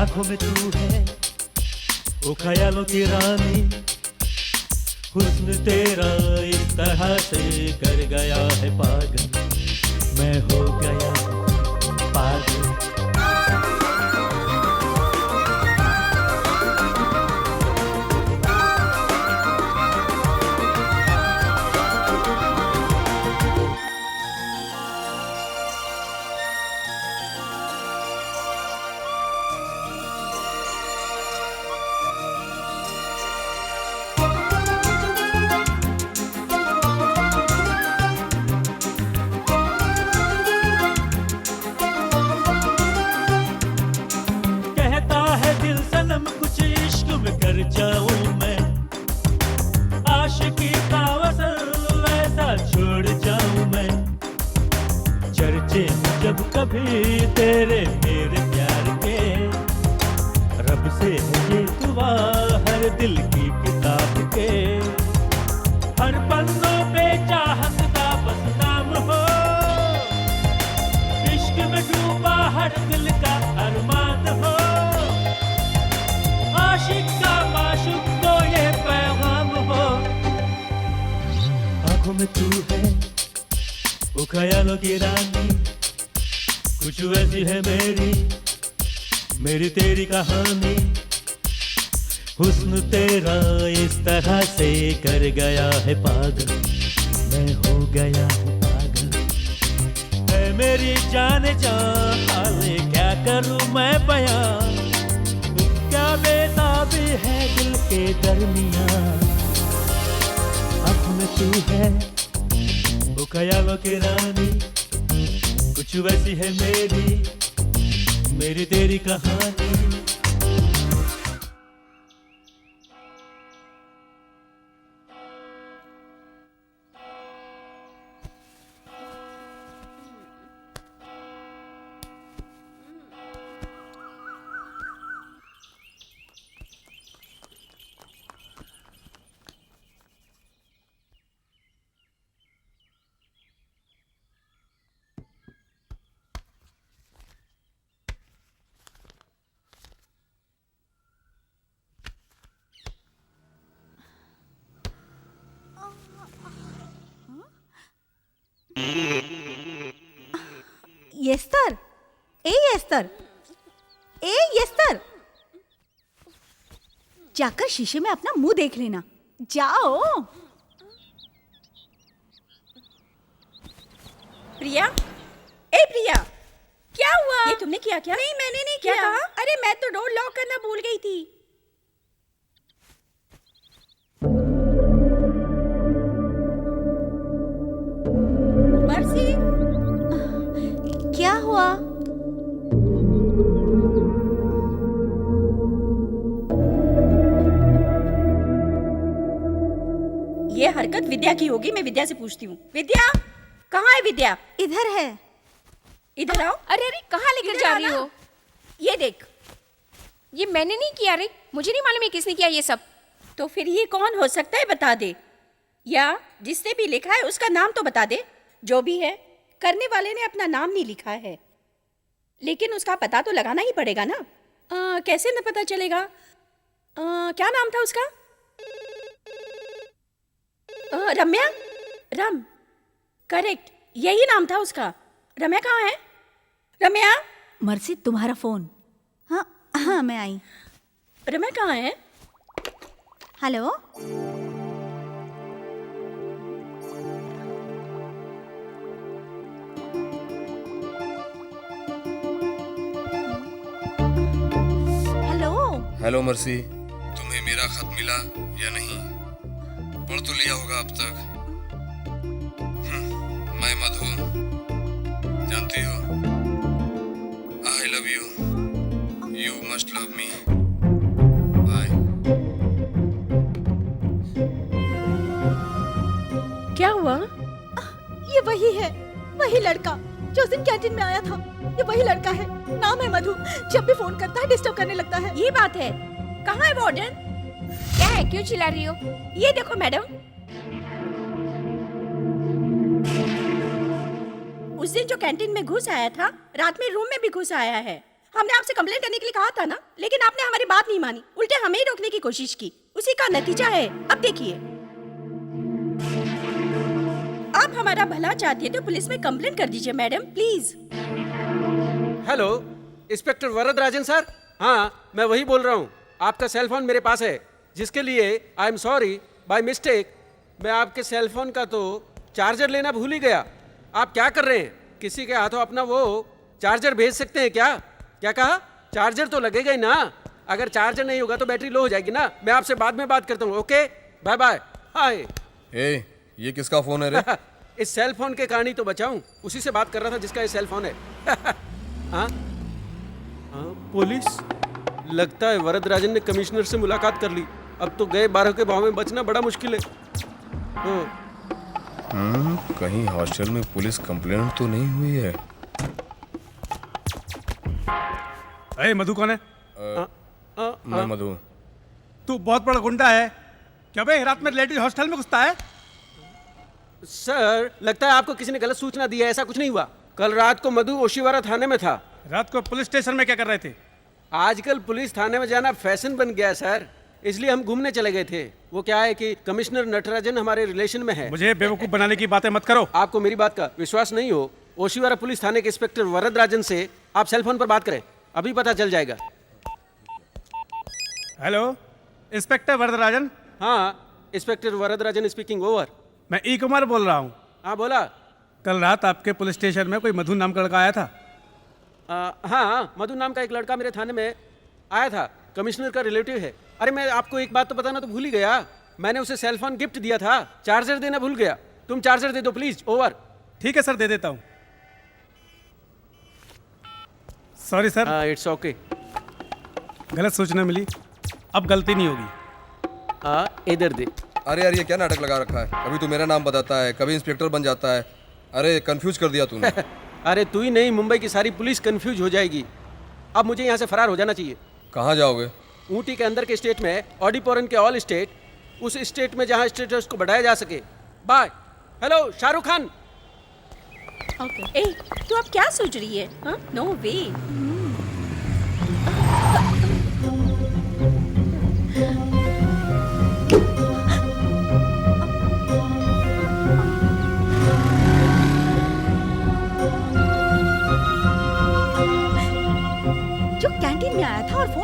S14: आंखों में तू है वो ख्यालों की रानी, हुस्न तेरा इस तरह से कर गया है पागल, मैं हो गया पागल। मेरी तेरी कहानी, हुस्न तेरा इस तरह से कर गया है पागल, मैं हो गया हूँ पागल। है मेरी जाने जा हाले क्या करूँ मैं बयां, क्या बेताबी है दिल के दरमियां। आँखों में तू है वो ख्यालों की रानी, कुछ वैसी है मेरी तेरी कहानी।
S3: एस्तर, ए एस्तर, जाकर शीशे में अपना मुंह देख लेना, जाओ।
S4: प्रिया, ए प्रिया, क्या हुआ? ये तुमने किया क्या? नहीं, मैंने नहीं किया। कहा? अरे मैं तो डोर लॉक करना भूल गई थी। मर्सी,
S3: क्या हुआ?
S4: ये हरकत विद्या की होगी। मैं विद्या से पूछती हूँ। विद्या, कहाँ है विद्या?
S3: इधर है।
S4: इधर आओ।
S7: अरे अरे, कहाँ लेकर जा रही हो?
S4: ये देख।
S7: ये मैंने नहीं किया रे, मुझे नहीं मालूम है किसने किया ये सब।
S4: तो फिर ये कौन हो सकता है, बता दे। या जिसने भी लिखा है उसका नाम तो बता दे। जो भी है, करने वाले ने अपना नाम नहीं लिखा है, लेकिन उसका पता तो लगाना ही पड़ेगा ना। कैसे न पता चलेगा? क्या नाम था उसका? रम्या, रम, करेक्ट, यही नाम था उसका। रम्या कहाँ है? रम्या।
S3: मर्सी, तुम्हारा फोन। हाँ हाँ, मैं आई।
S4: रम्या कहाँ है?
S3: हेलो,
S2: हेलो मर्सी, तुम्हें मेरा खत मिला या नहीं? पढ़ तो लिया होगा अब तक। मैं मधु, जानती हो, I love you, you must love me, bye.
S4: क्या हुआ?
S3: ये वही है, वही लड़का जो उस दिन कैंटीन में आया था। ये वही लड़का है, नाम है मधु। जब भी फोन करता है डिस्टर्ब करने लगता है।
S4: ये बात है। कहाँ है वार्डन?
S7: क्या है, क्यों चिल्ला रही हो?
S4: ये देखो मैडम, उस दिन जो कैंटीन में घुस आया था, रात में रूम में भी घुस आया है। हमने आपसे कंप्लेंट करने के लिए कहा था ना, लेकिन आपने हमारी बात नहीं मानी, उल्टे हमें ही रोकने की कोशिश की। उसी का नतीजा है। अब देखिए, आप हमारा भला चाहती है तो पुलिस में कंप्लेंट कर दीजिए madam, please.
S6: Hello, inspector Varadarajan sir. हाँ, मैं वही बोल रहा हूँ। आपका सेल फोन मेरे पास है, जिसके लिए I am sorry. By mistake मैं आपके सेल फोन का तो चार्जर लेना भूल ही गया। आप क्या कर रहे हैं? किसी के हाथों अपना वो चार्जर भेज सकते हैं क्या? क्या कहा? चार्जर तो लगेगा ही ना। अगर चार्जर नहीं होगा तो बैटरी लो हो जाएगी ना। मैं आपसे बाद में बात करता हूँ। Okay, bye bye. हाय।
S2: ए, ये किसका फोन है रे?
S6: इस सेल फोन के कारण ही तो बचा हूँ। उसी से बात कर रहा था जिसका ये सेल फोन है। हाँ? पुलिस? लगता है वरदराजन ने कमिश्नर से मुलाकात कर ली। अब तो गए 12 के भाव में बचना बड़ा मुश्किल है।
S2: कहीं हॉस्टल में पुलिस कंप्लेंट तो नहीं हुई है?
S9: अरे मधु कौन है?
S2: मैं मधु।
S9: तू बहुत बड़ा गुंडा है क्या बे? रात में लेडीज हॉस्टल में घुसता है?
S6: सर, लगता है आपको किसी ने गलत सूचना दी है। ऐसा कुछ नहीं हुआ। कल रात को मधु ओशिवारा थाने में था।
S9: रात को पुलिस स्टेशन में क्या कर रहे थे?
S6: आजकल पुलिस थाने में जाना फैशन बन गया है सर, इसलिए हम घूमने चले गए थे। वो क्या है कि कमिश्नर नटराजन हमारे रिलेशन में है।
S9: मुझे बेवकूफ बनाने की बातें मत करो।
S6: आपको मेरी बात का विश्वास नहीं हो, ओशिवारा पुलिस थाने के इंस्पेक्टर वरदराजन से आप सेल फोन पर बात करें, अभी पता चल जाएगा।
S9: Hello, inspector Varadarajan.
S6: हाँ, इंस्पेक्टर वरदराजन स्पीकिंग। ओवर।
S9: मैं ई कुमार बोल रहा हूँ।
S6: हाँ, बोला।
S9: कल रात आपके पुलिस स्टेशन में कोई मधु नाम का लड़का आया था?
S6: हाँ, मधु नाम का एक लड़का मेरे थाने में आया था। कमिश्नर का रिलेटिव है। अरे मैं आपको एक बात तो बताना तो भूल ही गया। मैंने उसे सेल फोन गिफ्ट दिया था, चार्जर देना भूल गया। तुम चार्जर दे दो प्लीज। ओवर।
S9: ठीक है सर, दे देता हूँ। Sorry sir.
S6: It's okay.
S9: गलत सूचना मिली, अब गलती नहीं होगी।
S6: इधर दे।
S2: अरे यार, ये क्या नाटक लगा रखा है? कभी तू मेरा नाम बताता है, कभी इंस्पेक्टर बन जाता है। अरे कंफ्यूज कर दिया तूने।
S6: अरे तू ही नहीं, मुंबई की सारी पुलिस कंफ्यूज हो जाएगी। अब मुझे यहाँ से फरार हो जाना चाहिए।
S2: कहाँ जाओगे?
S6: ऊटी के अंदर के स्टेट में, ऑडिपोरन के ऑल स्टेट, उस स्टेट में जहाँ स्टेटस को बढ़ाया जा सके। बाय। हेलो शाहरुख खान।
S4: ए, तू अब क्या सोच रही है? नो वे।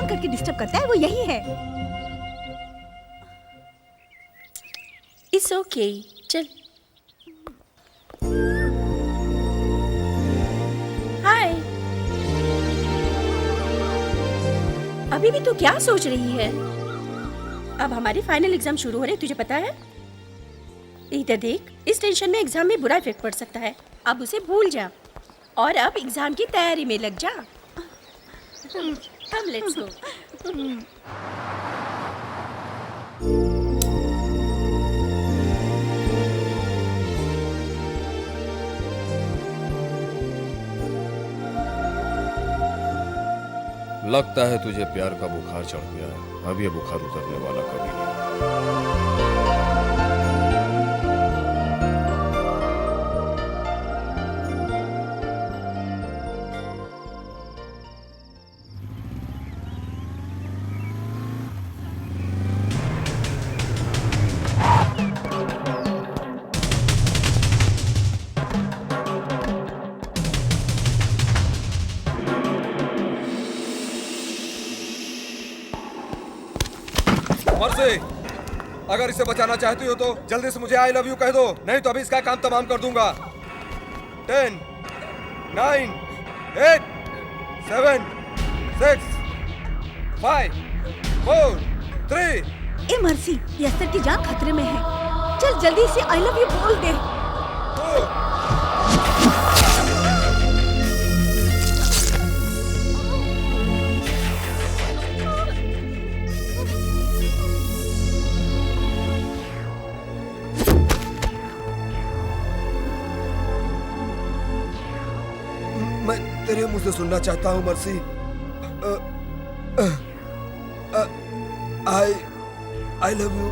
S3: फोन करके डिस्टर्ब करता है वो यही है।
S4: इट्स ओके, चल। हाय। अभी भी तू क्या सोच रही है? अब हमारे फाइनल एग्जाम शुरू हो रहे, तुझे पता है? इधर देख, इस टेंशन में एग्जाम में बुरा इफेक्ट पड़ सकता है। अब उसे भूल जा और अब एग्जाम की तैयारी में लग जा। Come let's go.
S2: लगता है तुझे प्यार का बुखार चढ़ गया है। अब ये बुखार उतरने वाला कभी नहीं। मर्सी, अगर इसे बचाना चाहती हो तो जल्दी से मुझे आई लव यू कह दो, नहीं तो अभी इसका काम तमाम कर दूंगा। 10, 9, 8, 7, 6, 5, 4, 3।
S3: ए मर्सी, यस्तर की जान खतरे में है। चल जल्दी से आई लव यू बोल दे।
S2: मैं तेरे मुंह से सुनना चाहता हूँ Mercy. I love you.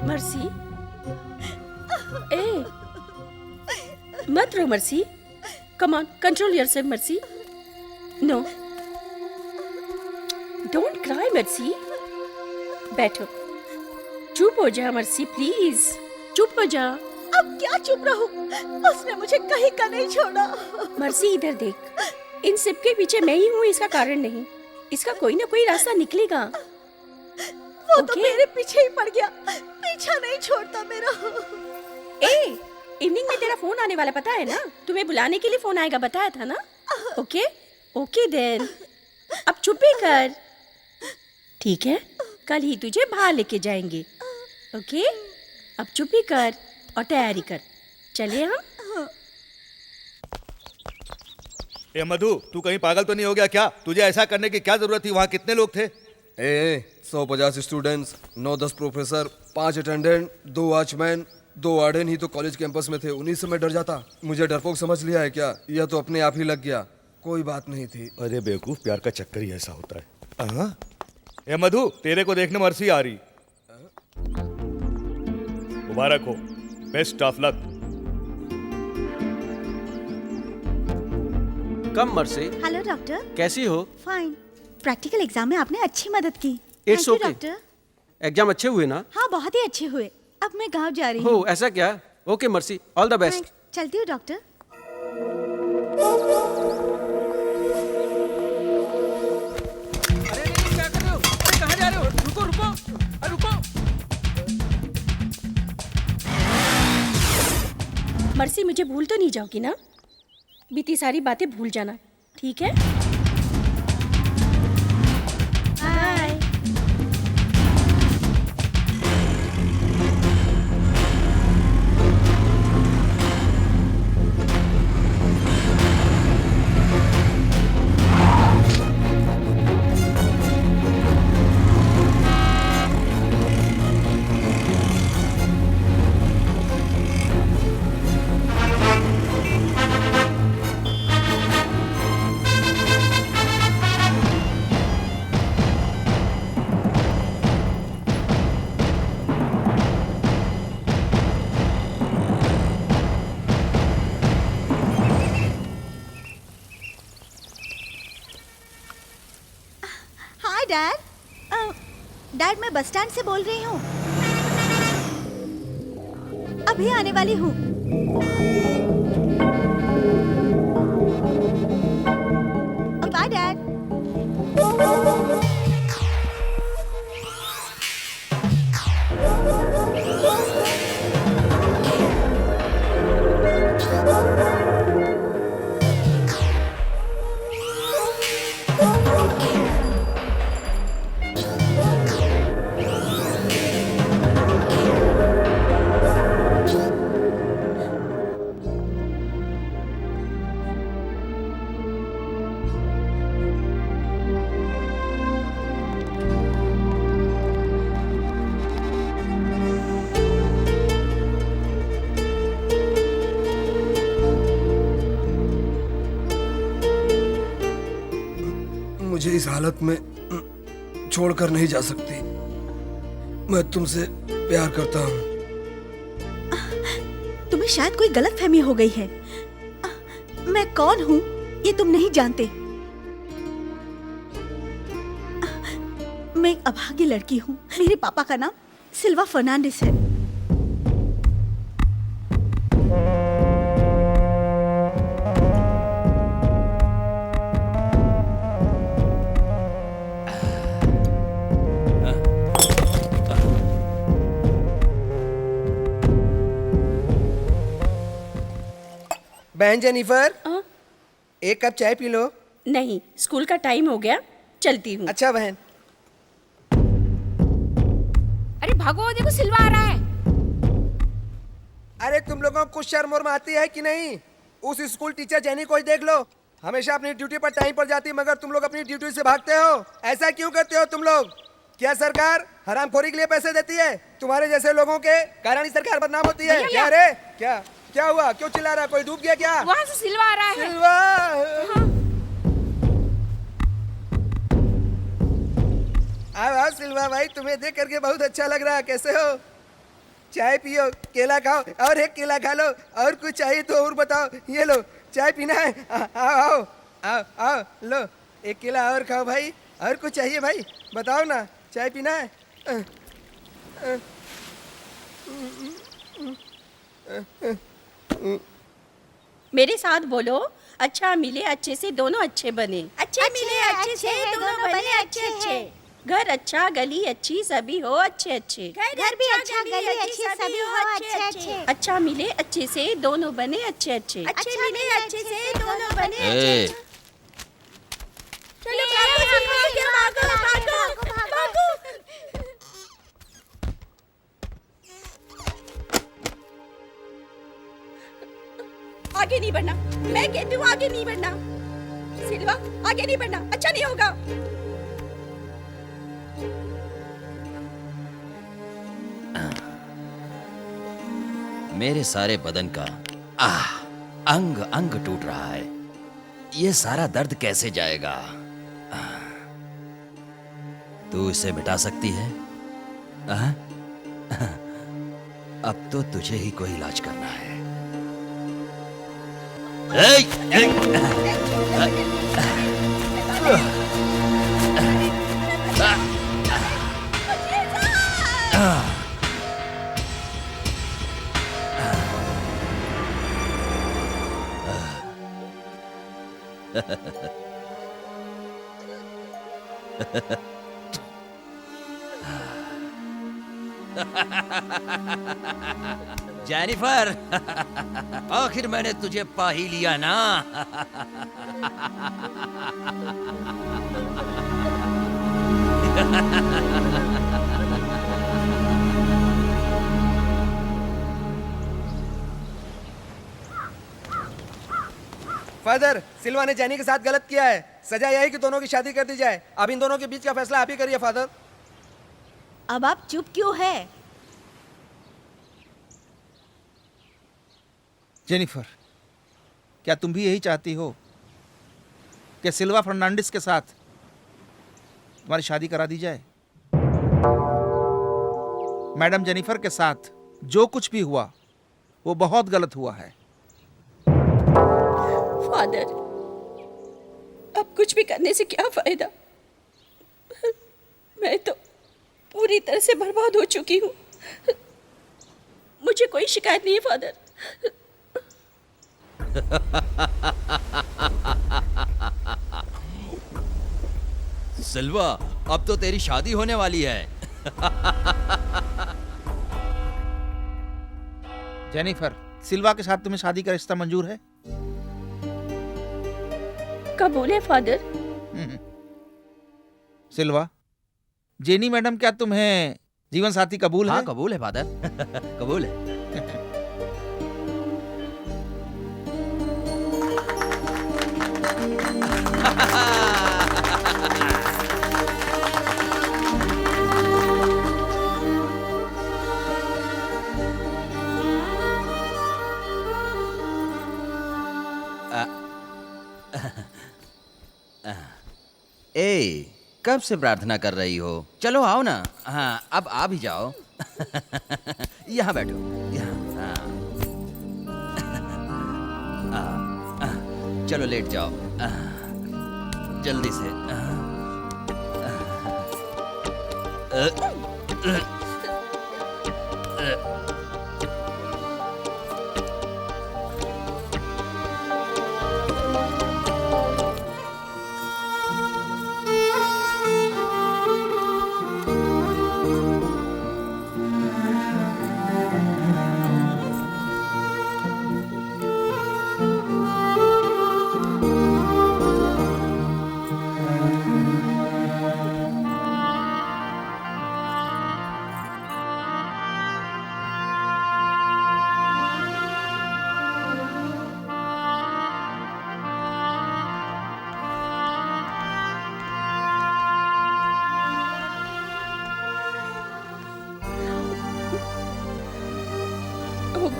S4: Mercy, ए मत रो Mercy. Come on, control yourself Mercy. No, don't cry Mercy. बैठो, चुप हो जा मर्सी, प्लीज चुप हो जा।
S3: अब क्या चुप रहूं? उसने मुझे कहीं का नहीं छोड़ा।
S4: मर्सी इधर देख, इन सब के पीछे मैं ही हूँ, इसका कारण नहीं। इसका कोई ना कोई रास्ता निकलेगा।
S3: वो तो मेरे पीछे ही पड़ गया, पीछा नहीं छोड़ता मेरा।
S4: ए, इवनिंग में तेरा फोन आने वाला, पता है ना? तुम्हें बुलाने के लिए फोन आएगा, बताया था ना? ओके ओके देन, अब चुप ही कर, ठीक है? कल ही तुझे बाहर लेके जाएंगे। ओके, अब चुप ही कर और तैयारी कर। चलिए हम।
S13: ए मधु, तू कहीं पागल तो नहीं हो गया क्या? तुझे ऐसा करने की क्या जरूरत थी? वहाँ कितने लोग थे?
S2: 150 students, 9-10 professor, 5 attendant, 2 watchman, 2 warden ही तो कॉलेज कैंपस में थे। उन्हीं से मैं डर जाता। मुझे डरपोक समझ लिया है क्या? यह तो अपने आप ही लग गया, कोई बात नहीं थी।
S13: अरे बेवकूफ, प्यार का चक्कर ही ऐसा होता है। ए मधु, तेरे को देखने मर्सी आ रही। मुबारक हो, best of luck.
S6: Come mercy.
S3: Hello doctor,
S6: कैसी हो?
S3: फाइन। प्रैक्टिकल एग्जाम में आपने अच्छी मदद की।
S6: It's
S3: Thank you,
S6: okay.
S3: Doctor.
S6: Exam अच्छे हुए ना?
S3: हाँ, बहुत ही अच्छे हुए। अब मैं गांव जा रही हूँ।
S6: हो, ऐसा क्या? Okay mercy, all the best.
S3: Thanks. चलती हूँ डॉक्टर।
S6: अरे क्या कर रहे हो? अरे कहाँ जा रहे हो? रुको रुको, अरे रुको।
S4: मर्सी, मुझे भूल तो नहीं जाओगी ना? बीती सारी बातें भूल जाना, ठीक है? बाय।
S3: डैड। डैड, मैं बस स्टैंड से बोल रही हूँ, अभी आने वाली हूँ। Bye dad.
S2: मुझे इस हालत में छोड़कर नहीं जा सकती। मैं तुमसे प्यार करता हूँ।
S3: तुम्हें शायद कोई गलतफहमी हो गई है। मैं कौन हूँ ये तुम नहीं जानते। मैं एक अभागी लड़की हूँ। मेरे पापा का नाम सिल्वा फर्नांडिस है।
S12: बहन जेनिफर, एक कप चाय पी लो।
S4: नहीं, स्कूल का टाइम हो गया, चलती हूँ।
S12: अच्छा बहन।
S7: अरे भागो, देखो सिल्वा आ रहा है।
S12: अरे तुम लोगों को कुछ शर्म और आती है कि नहीं? उस स्कूल टीचर जेनी को ही देख लो, हमेशा अपनी ड्यूटी पर टाइम पर जाती, मगर तुम लोग अपनी ड्यूटी से भागते हो। ऐसा क्यों करते हो तुम लोग? क्या सरकार हरामखोरी के लिए पैसे देती है? तुम्हारे जैसे लोगों के कारण ही सरकार बदनाम होती है। क्या रे? क्या हुआ? क्यों चिल्ला रहा? कोई डूब गया क्या?
S7: वहाँ से सिल्वा आ रहा है।
S12: सिल्वा! आओ सिल्वा भाई, तुम्हें देख करके बहुत अच्छा लग रहा है। कैसे हो? चाय पियो, केला खाओ, और एक केला खा लो, और कुछ चाहिए तो और बताओ। ये लो, चाय पीना है? आओ आओ आओ आओ, लो एक केला और खाओ भाई। और कुछ चाहिए भाई? बताओ ना, चाय पीना है?
S4: मेरे साथ बोलो, अच्छा मिले अच्छे से दोनों अच्छे बने। अच्छे मिले अच्छे से दोनों बने अच्छे अच्छे। घर अच्छा गली अच्छी सभी हो अच्छे अच्छे।
S3: घर भी अच्छा गली अच्छी सभी हो अच्छे अच्छे।
S4: अच्छा मिले अच्छे से दोनों बने अच्छे अच्छे। अच्छे मिले अच्छे से दोनों बने अच्छे अच्छे। चलो भागो भागो भागो भागो। आगे नहीं बढ़ना, मैं कहती हूँ आगे नहीं बढ़ना। सिल्वा, आगे नहीं बढ़ना, अच्छा नहीं होगा।
S10: मेरे सारे बदन का अंग अंग टूट रहा है। ये सारा दर्द कैसे जाएगा? तू इसे मिटा सकती है? अब तो तुझे ही कोई इलाज करना है। जेनिफर, आखिर मैंने तुझे पा ही लिया ना।
S12: फादर, सिल्वा ने जेनी के साथ गलत किया है। सजा यही कि दोनों की शादी कर दी जाए। अब इन दोनों के बीच का फैसला आप ही करिए फादर।
S3: अब आप चुप क्यों है?
S15: जेनिफर, क्या तुम भी यही चाहती हो कि सिल्वा फर्नांडिस के साथ तुम्हारी शादी करा दी जाए? मैडम जेनिफर के साथ जो कुछ भी हुआ वो बहुत गलत हुआ है।
S4: फादर, अब कुछ भी करने से क्या फायदा? मैं तो पूरी तरह से बर्बाद हो चुकी हूँ। मुझे कोई शिकायत नहीं है फादर।
S10: सिल्वा, अब तो तेरी शादी होने वाली है।
S15: जेनिफर, सिल्वा के साथ तुम्हें शादी का रिश्ता मंजूर है?
S4: कबूल है फादर।
S15: सिल्वा, जेनी मैडम, क्या तुम्हें जीवन साथी कबूल है?
S10: हाँ, कबूल है फादर। कबूल है। ए, कब से प्रार्थना कर रही हो? चलो आओ ना। हाँ, अब आ भी जाओ। यहाँ बैठो। यहाँ। हाँ। चलो लेट जाओ। जल्दी से।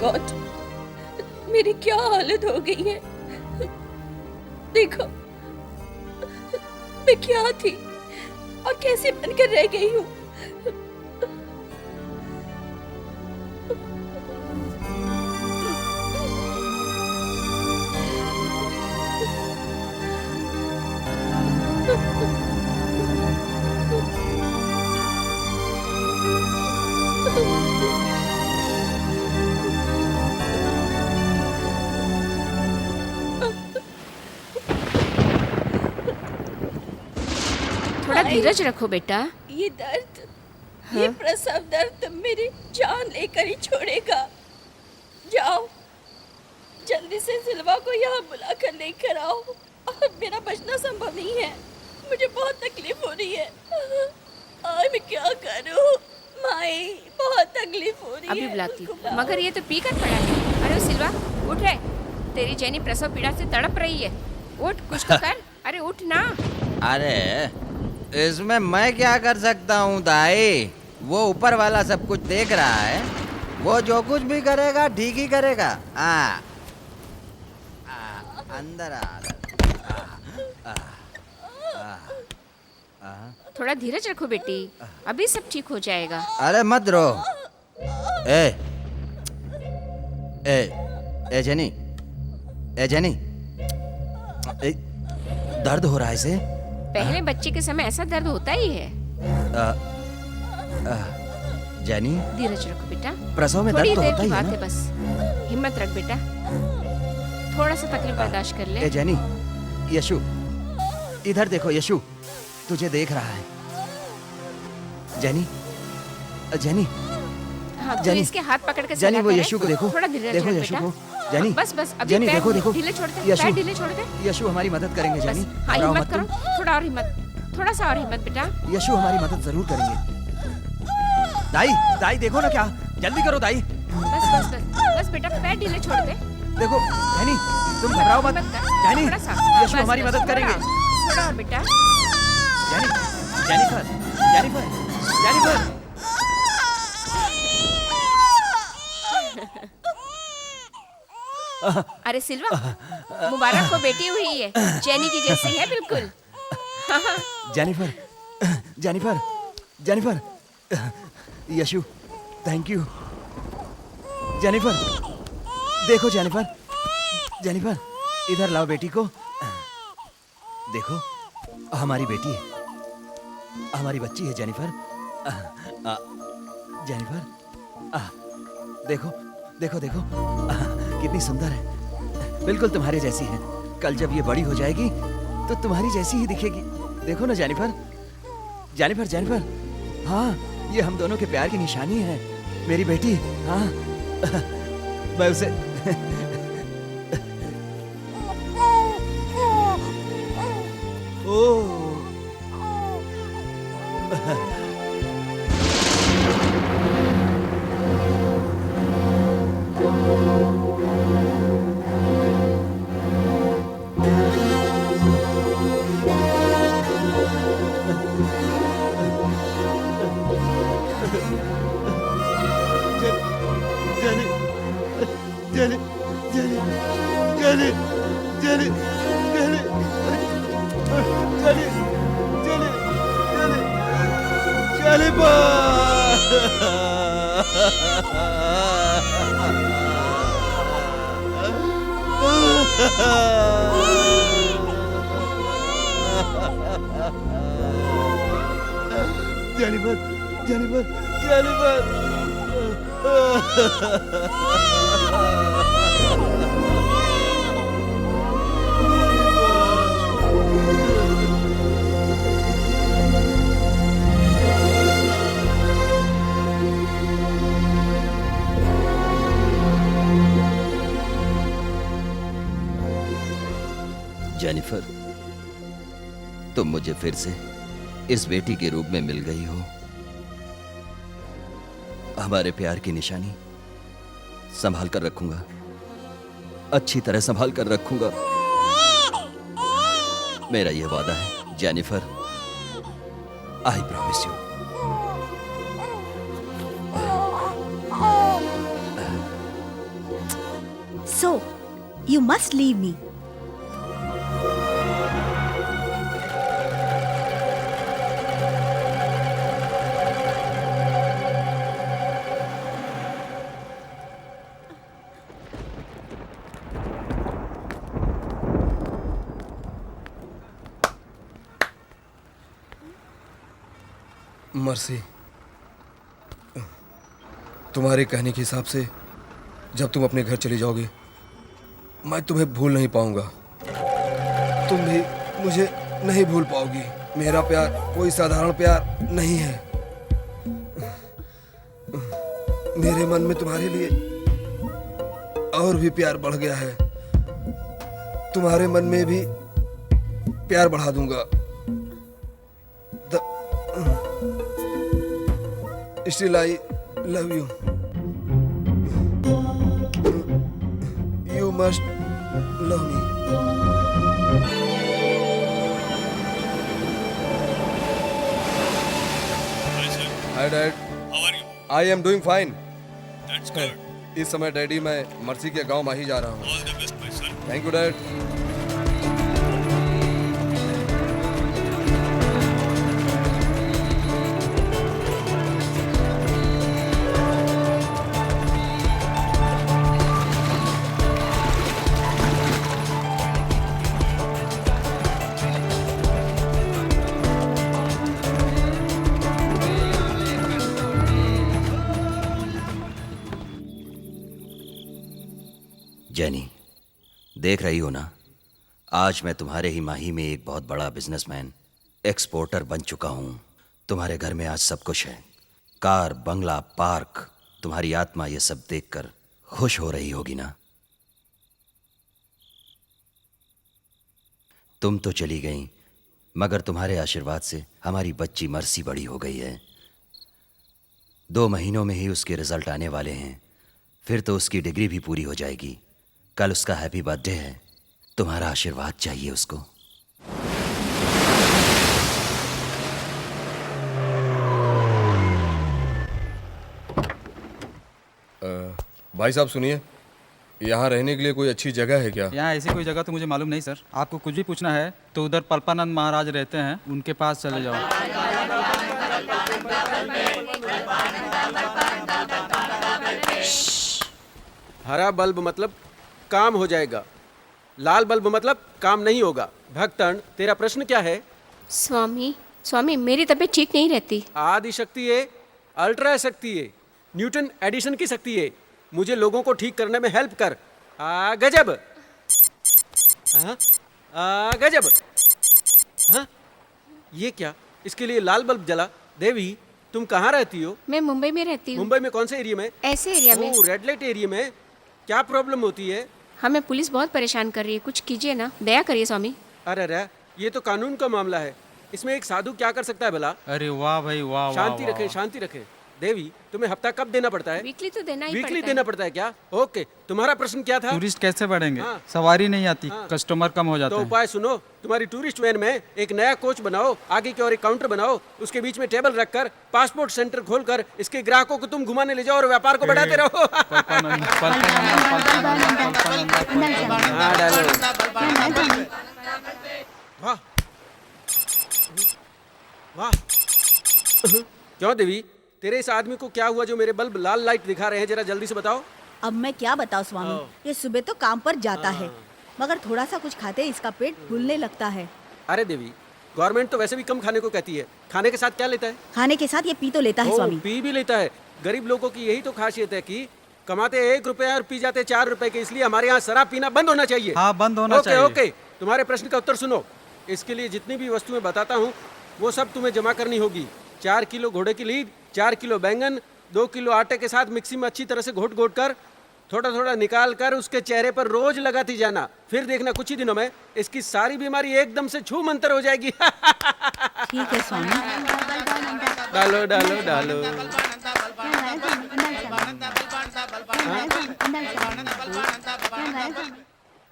S4: गॉड, मेरी क्या हालत हो गई है। देखो मैं क्या थी और कैसे बनकर रह गई हूँ।
S7: थोड़ा धीरज रखो बेटा।
S4: ये दर्द, ये प्रसव दर्द मेरी जान लेकर ही छोड़ेगा। जाओ जल्दी से सिल्वा को यहाँ बुला कर लेकर आओ। और मेरा बचना संभव नहीं है, मुझे बहुत तकलीफ हो रही है। और मैं क्या करूँ माई, बहुत तकलीफ हो रही है।
S7: अभी बुलाती हूँ, मगर ये तो पी कर पड़ा है। अरे सिल्वा उठ रे, तेरी जेनी प्रसव पीड़ा से तड़प रही है। उठ, कुछ तो कर। अरे उठ ना।
S10: अरे इसमें मैं क्या कर सकता हूँ दाई? वो ऊपर वाला सब कुछ देख रहा है। वो जो कुछ भी करेगा ठीक ही करेगा। अंदर
S7: थोड़ा धीरज रखो बेटी, अभी सब ठीक हो जाएगा।
S10: अरे मत रो। ए ए ए जेनी, ए जेनी, दर्द हो रहा है इसे?
S7: पहले बच्चे के समय ऐसा दर्द होता ही है।
S10: जेनी,
S7: धीरज रखो बेटा,
S10: प्रसव में दर्द तो होता ही है ना?
S7: बस हिम्मत रख बेटा, थोड़ा सा तकलीफ बर्दाश्त कर ले।
S10: ए जेनी, यशु इधर देखो। यशु तुझे देख रहा है। जेनी, जेनी,
S7: हाँ, तो
S10: जेनी,
S7: इसके हाथ पकड़ के
S10: जेनी, वो यशु को देखो।
S7: थोड़ा धीरज
S10: देखो
S7: रख
S10: यशु
S7: बेटा।
S10: को। जेनी,
S7: बस बस अभी
S10: जेनी,
S7: पैर
S10: देखो देखो।
S7: ढीले छोड़ दे,
S10: यशु,
S7: पैर ढीले छोड़ दे।
S10: यशु हमारी मदद करेंगे जेनी।
S7: हाँ,
S10: घबराओ
S7: हिम्मत
S10: मत
S7: करो,
S10: तुम।
S7: थोड़ा और हिम्मत, थोड़ा सा और हिम्मत बेटा।
S10: यशु हमारी मदद जरूर करेंगे। दाई, दाई देखो ना, क्या जल्दी करो दाई।
S7: बस बस बस बस बेटा, पैर ढीले छोड़ दे।
S10: देखो जेनी, तुम घबराओ मत। जेनी,
S7: थोड़ा सा,
S10: यशु
S7: बस,
S10: हमारी
S7: बस,
S10: मदद
S7: थोड़ा
S10: करेंगे।
S7: और, थोड़ा और बेटा।
S10: Jenny, Jennifer, Jennifer, Jennifer.
S7: अरे सिल्वा, मुबारक हो, बेटी हुई है, जेनी की जैसी है बिल्कुल।
S10: Jennifer, Jennifer, Jennifer, Yashu thank you. Jennifer देखो, जेनिफर, जेनिफर इधर लाओ बेटी को। देखो हमारी बेटी है। हमारी बच्ची है जेनिफर। जेनिफर, देखो देखो देखो, कितनी सुंदर है, बिल्कुल तुम्हारे जैसी है। कल जब ये बड़ी हो जाएगी तो तुम्हारी जैसी ही दिखेगी। देखो ना जेनिफर, जेनिफर, जेनिफर, हाँ, ये हम दोनों के प्यार की निशानी है, मेरी बेटी। हाँ, मैं उसे ओह, जेनिफर, जेनिफर, जेनिफर। जेनिफर, तुम मुझे फिर से इस बेटी के रूप में मिल गई हो। हमारे प्यार की निशानी संभाल कर रखूंगा, अच्छी तरह संभाल कर रखूंगा, मेरा यह वादा है Jennifer. I promise you.
S3: So, you must leave me.
S2: Mercy, तुम्हारे कहने के हिसाब से जब तुम अपने घर चली जाओगे मैं तुम्हें भूल नहीं पाऊंगा, तुम भी मुझे नहीं भूल पाओगी। मेरा प्यार कोई साधारण प्यार नहीं है। मेरे मन में तुम्हारे लिए और भी प्यार बढ़ गया है। तुम्हारे मन में भी प्यार बढ़ा दूंगा। Still I love you. You must love me. Hi Dad.
S16: How are you?
S2: I am doing fine.
S16: That's good.
S2: इस समय डैडी मैं मर्सी के गांव माही जा रहा हूँ।
S16: All the best, my son.
S2: Thank you dad.
S10: Jenny, देख रही हो ना, आज मैं तुम्हारे ही माही में एक बहुत बड़ा बिजनेसमैन, एक्सपोर्टर बन चुका हूं। तुम्हारे घर में आज सब कुछ है, कार, बंगला, पार्क। तुम्हारी आत्मा ये सब देखकर खुश हो रही होगी ना। तुम तो चली गई, मगर तुम्हारे आशीर्वाद से हमारी बच्ची मर्सी बड़ी हो गई है। 2 महीनों में ही उसके रिजल्ट आने वाले हैं, फिर तो उसकी डिग्री भी पूरी हो जाएगी। कल उसका हैप्पी बर्थडे है, तुम्हारा आशीर्वाद चाहिए उसको।
S2: भाई साहब सुनिए, यहाँ रहने के लिए कोई अच्छी जगह है क्या?
S8: यहाँ ऐसी कोई जगह तो मुझे मालूम नहीं सर। आपको कुछ भी पूछना है तो उधर पल्पानंद महाराज रहते हैं, उनके पास चले जाओ।
S6: हरा बल्ब मतलब काम हो जाएगा, लाल बल्ब मतलब काम नहीं होगा। भक्तन, तेरा प्रश्न क्या है?
S7: स्वामी, स्वामी मेरी तबीयत ठीक नहीं रहती।
S6: आदि शक्ति है, अल्ट्रा शक्ति है, न्यूटन एडिशन की शक्ति है। मुझे लोगों को ठीक करने में हेल्प कर। गजब। हाँ? गजब। हाँ? ये क्या? इसके लिए लाल बल्ब जला। देवी तुम कहाँ रहती हो?
S7: मैं मुंबई में रहती हूँ।
S6: मुंबई में कौन से एरिया में?
S7: ऐसे एरिया में।
S6: रेड लाइट एरिया में। क्या प्रॉब्लम होती है?
S7: हमें पुलिस बहुत परेशान कर रही है, कुछ कीजिए ना, दया करिए स्वामी।
S6: अरे ये तो कानून का मामला है, इसमें एक साधु क्या कर सकता है भला?
S8: अरे वाह भाई वाह।
S6: शांति रखे, शांति रखे। देवी तुम्हें हफ्ता कब देना पड़ता है?
S7: वीकली तो देना ही
S6: वीकली
S7: पड़ता
S6: देना पड़ता है क्या? ओके, तुम्हारा प्रश्न क्या था?
S8: टूरिस्ट कैसे बढ़ेंगे?
S6: हाँ।
S8: सवारी नहीं आती,
S6: हाँ।
S8: कस्टमर कम हो जाते
S6: तो
S8: हैं।
S6: उपाय सुनो, तुम्हारी टूरिस्ट वैन में एक नया कोच बनाओ, आगे की ओर एक काउंटर बनाओ, उसके बीच में टेबल रखकर पासपोर्ट सेंटर खोलकर इसके ग्राहकों को तुम घुमाने ले जाओ और व्यापार को बढ़ाते रहो। हाँ, डालो। वाह वाह। क्यों देवी, तेरे इस आदमी को क्या हुआ जो मेरे बल्ब लाल लाइट दिखा रहे हैं? जरा जल्दी से बताओ।
S3: अब मैं क्या बताऊं स्वामी, ये सुबह तो काम पर जाता है, मगर थोड़ा सा कुछ खाते इसका पेट फूलने लगता है।
S6: अरे देवी, गवर्नमेंट तो वैसे भी कम खाने को कहती है, खाने के साथ क्या लेता है?
S3: खाने के साथ ये पी तो लेता है स्वामी।
S6: पी भी लेता है। गरीब लोगों की यही तो खासियत है कि कमाते 1 रुपया और पी जाते 4 रुपए के, इसलिए हमारे यहाँ शराब पीना बंद होना चाहिए।
S8: हाँ, बंद होना चाहिए।
S6: ओके, तुम्हारे प्रश्न का उत्तर सुनो। इसके लिए जितनी भी वस्तुएं बताता हूँ वो सब तुम्हें जमा करनी होगी। 4 किलो घोड़े की लीद, 4 किलो बैंगन, 2 किलो आटे के साथ मिक्सी में अच्छी तरह से घोट घोट कर थोड़ा थोड़ा निकाल कर उसके चेहरे पर रोज लगाती जाना। फिर देखना कुछ ही दिनों में इसकी सारी बीमारी एकदम से छू मंतर हो जाएगी।
S3: ठीक है स्वामी।
S6: डालो डालो डालो।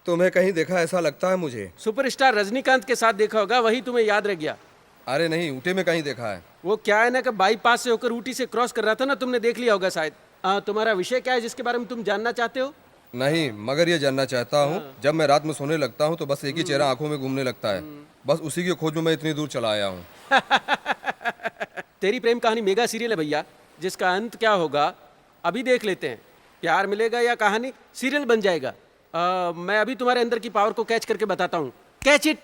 S2: तुम्हें कहीं देखा ऐसा लगता है मुझे।
S6: सुपरस्टार रजनीकांत के साथ देखा होगा, वही तुम्हें याद रह गया।
S2: अरे नहीं, ऊटी में कहीं देखा है।
S6: वो क्या है ना कि बाईपास से होकर ऊटी से क्रॉस कर रहा था ना, तुमने देख लिया होगा शायद। तुम्हारा विषय क्या है जिसके बारे में तुम जानना चाहते हो?
S2: नहीं, मगर ये जानना चाहता हूँ, जब मैं रात में सोने लगता हूँ तो बस एक ही चेहरा आंखों में घूमने लगता है। बस उसी की खोज में मैं इतनी दूर चला आया हूँ।
S6: तेरी प्रेम कहानी मेगा सीरियल है भैया, जिसका अंत क्या होगा अभी देख लेते हैं। प्यार मिलेगा या कहानी सीरियल बन जाएगा? मैं अभी तुम्हारे अंदर की पावर को कैच करके बताता हूँ। Catch it,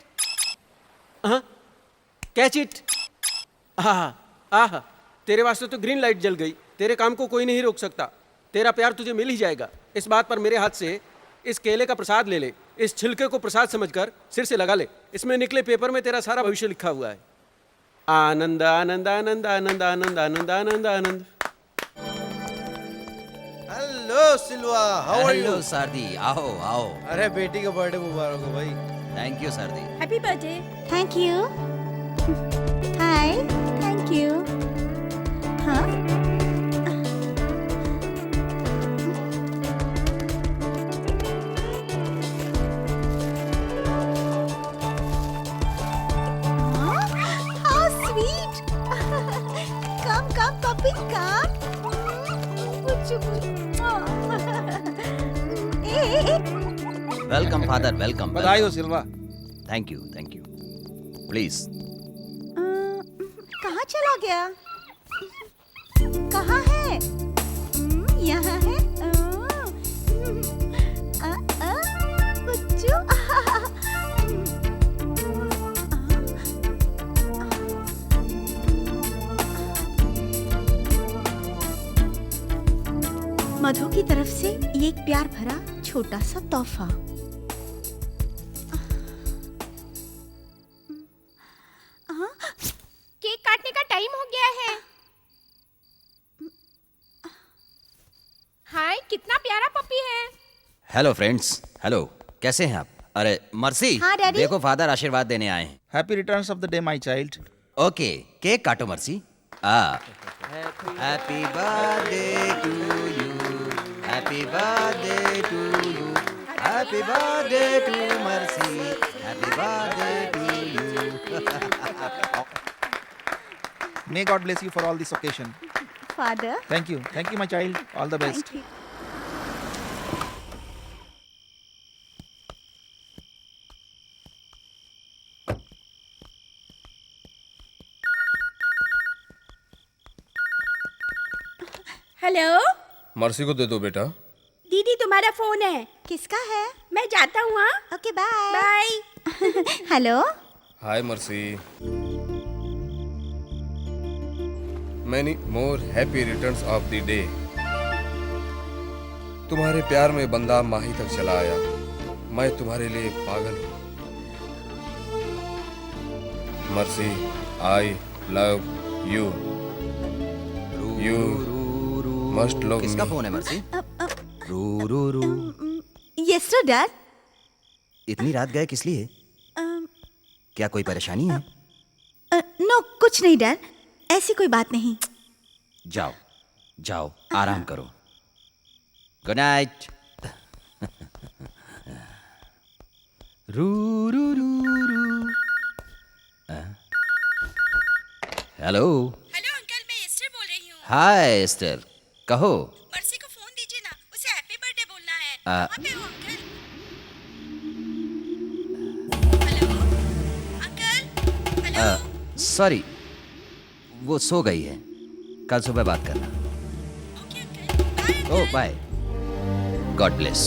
S6: catch it. आहा, तेरे वास्ते तो ग्रीन लाइट जल गई। तेरे काम को कोई नहीं रोक सकता। तेरा प्यार तुझे मिल ही जाएगा। इस बात पर मेरे हाथ से इस केले का प्रसाद ले ले। इस छिलके को प्रसाद समझकर सिर से लगा ले। इसमें निकले पेपर में तेरा सारा भविष्य लिखा हुआ है। आनंद आनंद आनंद आनंद आनंद आनंद आनंद आनंद।
S11: Hello Silva, how are you?
S10: Hello सारदी, आओ आओ।
S11: अरे बेटी का बर्थडे मुबारक हो भाई।
S10: थैंक यू सारदी।
S4: Happy birthday.
S3: Thank you. Hi, thank you. हाँ, how sweet. Come, puppy, come.
S10: Welcome father, welcome.
S15: बधाई हो सिल्वा।
S10: Thank you please.
S3: कहाँ चला गया? कहाँ है? यहाँ है। बच्चू। मधु की तरफ से ये एक प्यार भरा छोटा सा तोहफा।
S7: केक काटने का टाइम हो गया है। हाय, कितना प्यारा पपी है।
S10: हेलो फ्रेंड्स, हेलो, कैसे हैं आप? अरे मर्सी,
S3: हाँ, डैडी।
S10: देखो फादर आशीर्वाद देने आए हैं।
S15: Happy returns of the day my child.
S10: Okay, cake काटो Mercy. Happy birthday to you, happy birthday to you, happy birthday to Mercy, happy birthday to you.
S15: May God bless you for all this occasion.
S3: Father.
S15: Thank you my child. All the best.
S3: Thank you.
S4: Hello,
S2: mercy को दे दो बेटा।
S4: दीदी तुम्हारा फोन है।
S3: किसका है?
S4: मैं जाता हूँ। हाँ,
S3: okay, bye.
S4: Bye.
S3: Hello.
S2: Hi mercy. many more happy returns of the day. तुम्हारे प्यार में बंदा माही तक चला आया, मैं तुम्हारे लिए पागल हूँ। Mercy, I love you. You must love me.
S10: किसका फोन है मर्सी? रू रू रू।
S3: Yes sir dad.
S10: इतनी रात गए किस लिए? क्या कोई परेशानी है?
S3: नो कुछ नहीं डैड, ऐसी कोई बात नहीं।
S10: जाओ जाओ आराम करो। Good night. रू रू रू रू। हेलो।
S4: हेलो अंकल, मैं एस्टर बोल रही हूँ।
S10: हाय एस्टर, कहो।
S4: मर्सी को फोन दीजिए ना, उसे हैप्पी बर्थडे बोलना है।
S10: आ,
S4: कहाँ पे हो अंकल?
S10: सॉरी, वो सो गई है, कल सुबह बात करना। ओह बाय, गॉड ब्लेस।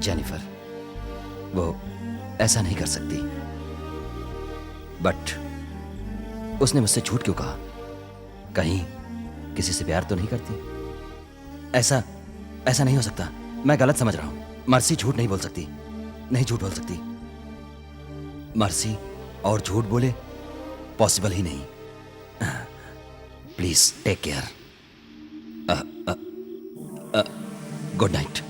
S10: जेनिफर, वो ऐसा नहीं कर सकती, बट उसने मुझसे झूठ क्यों कहा? कहीं किसी से प्यार तो नहीं करती? ऐसा नहीं हो सकता, मैं गलत समझ रहा हूं। मर्सी झूठ नहीं बोल सकती, नहीं झूठ बोल सकती। मर्सी और झूठ बोले पॉसिबल ही नहीं। Please take care. Good night.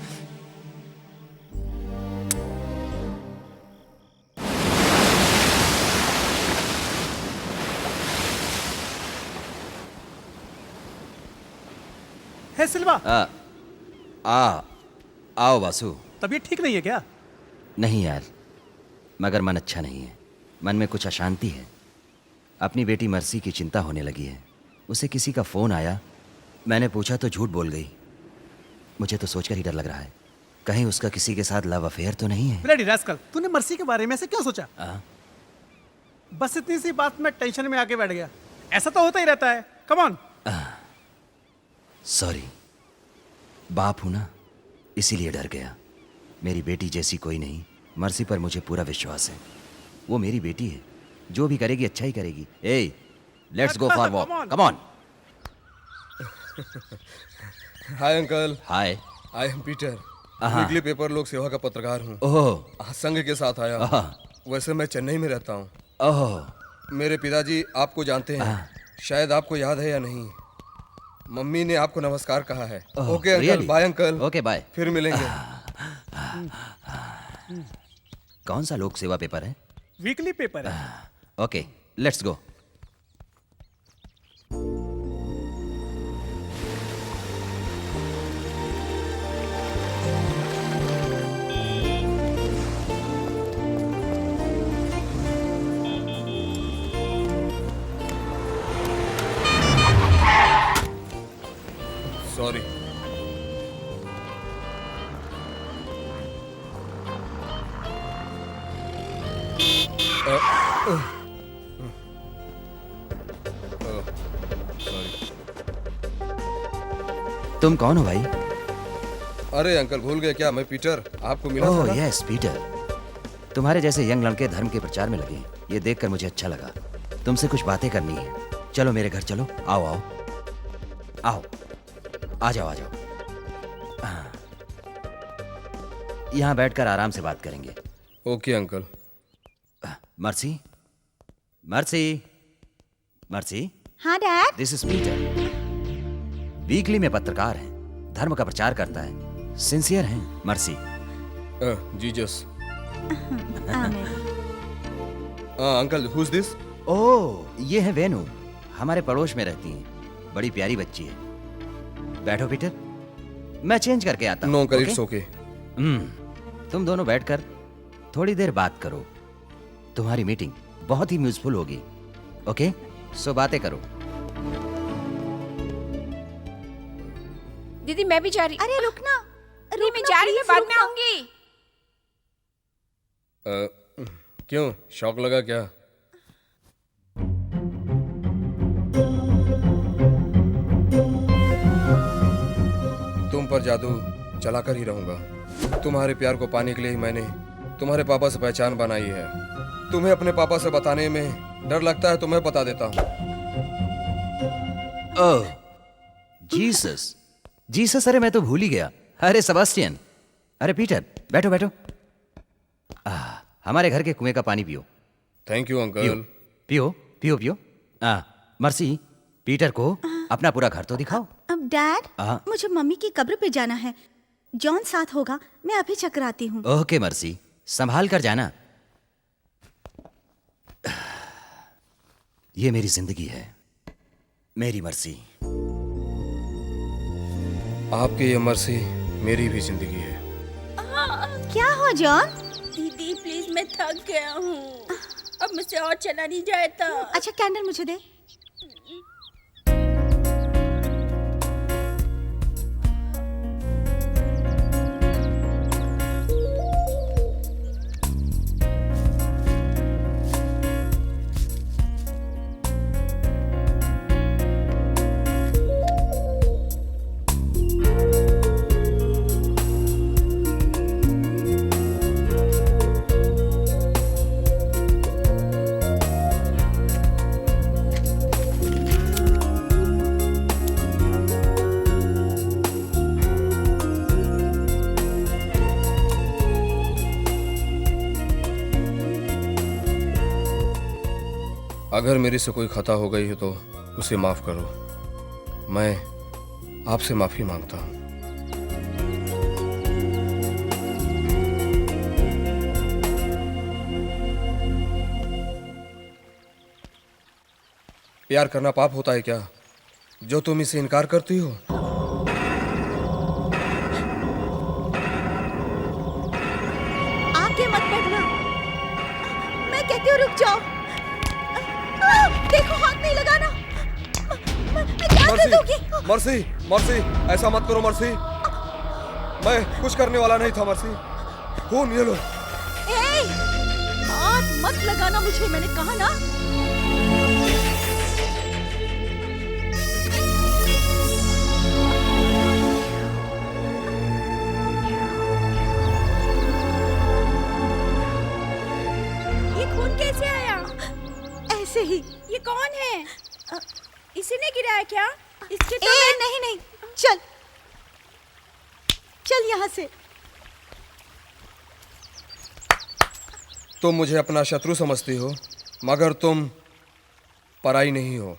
S9: Hey Silva.
S10: आओ वासु।
S9: तबीयत ठीक नहीं है क्या?
S10: नहीं यार, मगर मन अच्छा नहीं है, मन में कुछ अशांति है। अपनी बेटी मर्सी की चिंता होने लगी है। उसे किसी का फोन आया, मैंने पूछा तो झूठ बोल गई। मुझे तो सोचकर ही डर लग रहा है, कहीं उसका किसी के साथ लव अफेयर तो नहीं है।
S9: ब्लडी रास्कल, तूने मर्सी के बारे में ऐसे क्यों सोचा? बस इतनी सी बात में टेंशन में आके बैठ गया। ऐसा तो होता ही रहता है। Come on.
S10: सॉरी, बाप हूं ना, इसीलिए डर गया। मेरी बेटी जैसी कोई नहीं, मर्सी पर मुझे पूरा विश्वास है। वो मेरी बेटी है, जो भी करेगी अच्छा ही करेगी। ए, let's go for walk, come on.
S2: Hi uncle.
S10: Hi,
S2: I am Peter, weekly paper Lok Seva का पत्रकार हूँ।
S10: ओह,
S2: आज संघ के साथ आया हूँ। वैसे मैं चेन्नई में रहता हूँ।
S10: ओह,
S2: मेरे पिताजी आपको जानते हैं, शायद आपको याद है या नहीं। मम्मी ने आपको नमस्कार कहा है। Okay uncle, bye uncle.
S10: Okay bye,
S2: फिर मिलेंगे।
S10: कौन सा लोक सेवा पेपर है?
S9: वीकली पेपर है।
S10: Okay, let's go.
S2: सॉरी।
S10: तुम कौन हो भाई?
S2: अरे अंकल, भूल गए क्या? मैं पीटर, आपको मिला था ना?
S10: यस पीटर, तुम्हारे जैसे यंग लड़के धर्म के प्रचार में लगे हैं, ये देखकर मुझे अच्छा लगा। तुमसे कुछ बातें करनी है। चलो मेरे घर चलो। आओ आओ आओ, आ जाओ आ जाओ। यहाँ बैठकर आराम से बात करेंगे।
S2: Okay uncle.
S10: Mercy, Mercy, Mercy.
S3: हाँ dad.
S10: This is Peter, weekly में पत्रकार है, धर्म का प्रचार करता है, सिंसियर है। Mercy.
S2: Jesus. Uncle, who is this?
S10: Oh, ये है वेनु, हमारे पड़ोस में रहती हैं, बड़ी प्यारी बच्ची है। बैठो पीटर, मैं चेंज करके आता हूँ।
S2: No uncle, it's okay.
S10: तुम दोनों बैठकर थोड़ी देर बात करो, तुम्हारी मीटिंग बहुत ही यूजफुल होगी। ओके, सो बातें करो।
S7: दीदी मैं भी जा रही।
S3: अरे रुकना,
S7: नहीं मैं जा रही हूँ, बाद में आऊंगी।
S2: क्यों, शौक लगा क्या? तुम पर जादू चलाकर ही रहूंगा। तुम्हारे प्यार को पाने के लिए ही मैंने तुम्हारे पापा से पहचान बनाई है। तुम्हें अपने पापा से बताने में डर लगता है तो मैं बता देता हूँ।
S10: ओह जीसस, जीसस, अरे मैं तो भूल ही गया। अरे सेबास्टियन, अरे पीटर, बैठो बैठो। हमारे घर के कुएं का पानी पियो।
S2: Thank you uncle.
S10: पियो पियो पियो। मर्सी, पीटर को अपना पूरा घर तो दिखाओ।
S3: अब डैड,
S10: हाँ।
S3: मुझे मम्मी की कब्र पे जाना है। जॉन साथ होगा, मैं अभी चक्कर आती हूँ।
S10: ओके मर्सी, संभाल कर जाना। ये मेरी जिंदगी है, मेरी मर्सी।
S2: आपकी ये मर्सी मेरी भी जिंदगी है।
S3: क्या हो जॉन?
S4: दीदी प्लीज, मैं थक गया हूँ, अब मुझसे और चला नहीं जाता।
S3: अच्छा कैंडल मुझे दे।
S2: अगर मेरे से कोई खता हो गई है तो उसे माफ करो। मैं आपसे माफी मांगता हूँ। प्यार करना पाप होता है क्या, जो तुम इसे इनकार करती हो?
S3: आगे मत बढ़ना, मैं कहती हूँ रुक जाओ। देखो हाथ नहीं लगाना, मैं जान दे दूंगी।
S2: मर्सी, मर्सी, ऐसा मत करो मर्सी। मैं कुछ करने वाला नहीं था मर्सी। खून ये लो।
S3: ए, हाथ मत लगाना मुझे, मैंने कहा ना।
S4: ये खून कैसे आया?
S3: ऐसे ही।
S4: ये कौन है? इसी ने गिराया क्या? इसके तो
S3: नहीं नहीं, चल चल यहाँ से।
S2: तुम मुझे अपना शत्रु समझती हो, मगर तुम पराई नहीं हो।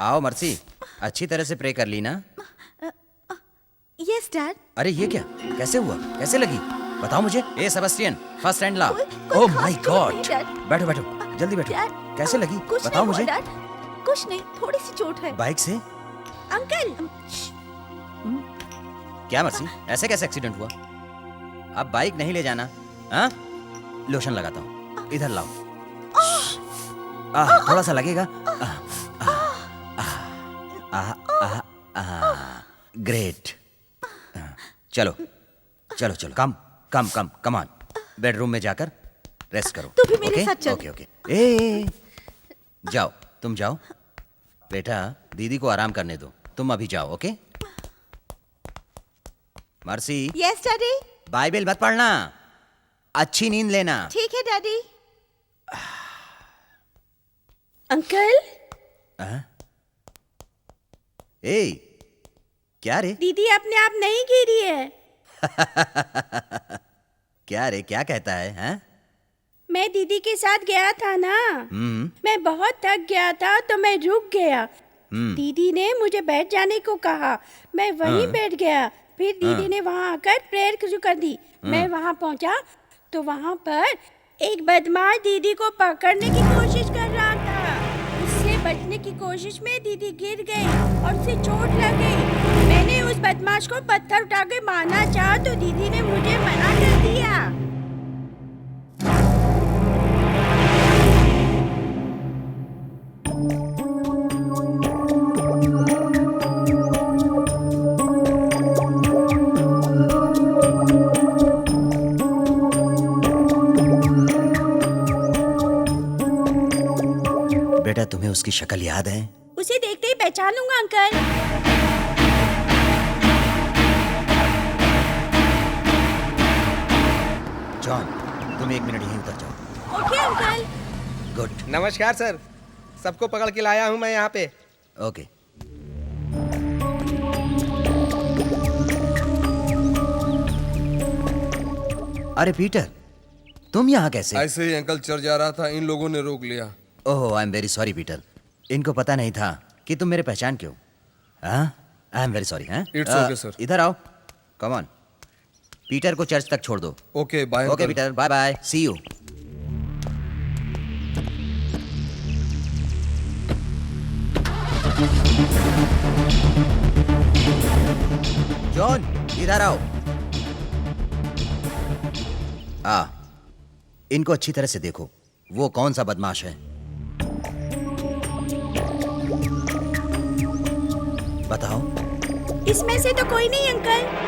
S10: आओ मर्सी, अच्छी तरह से प्रे कर ली ना?
S3: Yes dad.
S10: अरे ये क्या, कैसे हुआ, कैसे लगी, बताओ मुझे। ए सेबास्टियन, फर्स्ट हैंड ला। ओह माय गॉड, बैठो बैठो, जल्दी बैठो। कैसे लगी, बताओ मुझे।
S3: कुछ नहीं, थोड़ी सी चोट है।
S10: बाइक से?
S4: अंकल।
S10: क्या मर्सी, ऐसे कैसे एक्सीडेंट हुआ? अब बाइक नहीं ले जाना। हाँ, लोशन लगाता हूँ, इधर लाओ। थोड़ा सा लगेगा। ग्रेट। चलो चलो चलो, कम कम कम कम ऑन, बेडरूम में जाकर रेस्ट करो।
S3: तू भी मेरे साथ चल।
S10: Okay okay. ए, जाओ, तुम जाओ बेटा, दीदी को आराम करने दो। तुम अभी जाओ, okay? Mercy.
S3: Yes daddy.
S10: Bible मत पढ़ना, अच्छी नींद लेना।
S3: ठीक है डैडी।
S4: अंकल।
S10: ए, क्या रे?
S4: दीदी अपने आप नहीं गिरी है।
S10: क्या रे, क्या कहता है? हैं?
S4: मैं दीदी के साथ गया था ना, मैं बहुत थक गया था तो मैं रुक गया। दीदी ने मुझे बैठ जाने को कहा, मैं वहीं बैठ गया। फिर दीदी ने वहाँ आकर प्रेयर शुरू कर दी। मैं वहाँ पहुँचा तो वहाँ पर एक बदमाश दीदी को पकड़ने की कोशिश कर रहा था। उससे बचने की कोशिश में दीदी गिर गई और उसे चोट लग गई। मैंने उस बदमाश को पत्थर उठा के मारना चाहा तो दीदी ने मुझे मना कर दिया।
S10: बेटा तुम्हें उसकी शक्ल याद है?
S4: उसे देखते ही पहचान लूंगा अंकल।
S10: जॉन, तुम 1 मिनट यहीं उतर जाओ।
S4: Okay uncle.
S10: गुड।
S12: नमस्कार सर, सबको पकड़ के लाया हूँ मैं यहाँ पे।
S10: ओके। अरे पीटर, तुम यहाँ कैसे?
S2: ऐसे ही अंकल चल जा रहा था, इन लोगों ने रोक लिया।
S10: Oh, I am very sorry Peter. इनको पता नहीं था कि तुम मेरे पहचान क्यों। हाँ, आई एम वेरी सॉरी। हाँ,
S2: इट्स ओके सर।
S10: इधर आओ, कम ऑन। पीटर को चर्च तक छोड़ दो।
S2: Okay bye.
S10: Okay Peter, bye bye, see you. John, इधर आओ। इनको अच्छी तरह से देखो, वो कौन सा बदमाश है। बताओ।
S4: इसमें से तो कोई नहीं अंकल।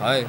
S2: हाय।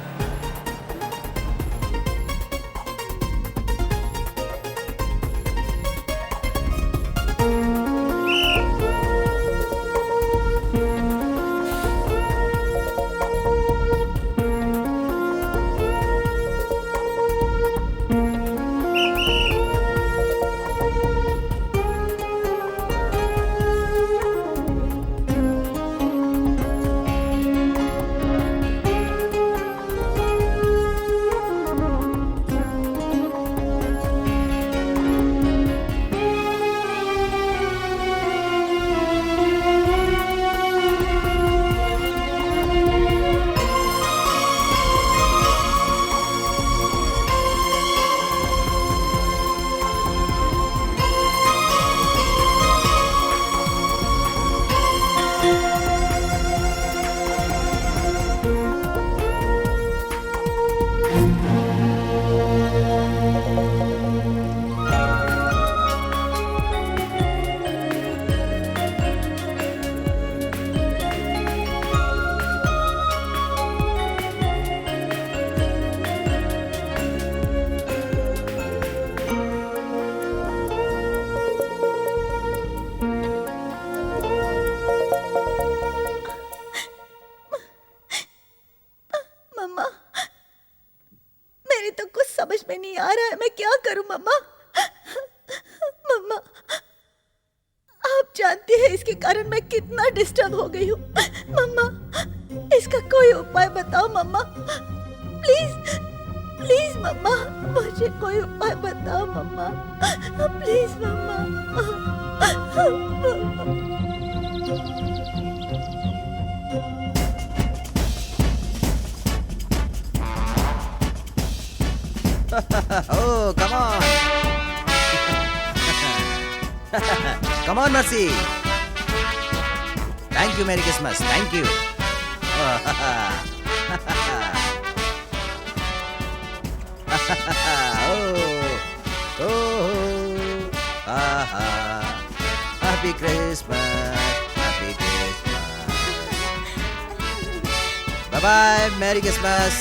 S3: समझ में नहीं आ रहा है, मैं क्या करूं मम्मा। मम्मा, आप जानती हैं इसके कारण मैं कितना डिस्टर्ब हो गई हूँ। मम्मा, इसका कोई उपाय बताओ मम्मा, प्लीज प्लीज मम्मा, मुझे कोई उपाय बताओ मम्मा, प्लीज मम्मा।
S10: Oh, come on. Come on, Mercy. Thank you, Merry Christmas. Thank you. Happy Christmas. Happy Christmas. Bye-bye. Merry Christmas.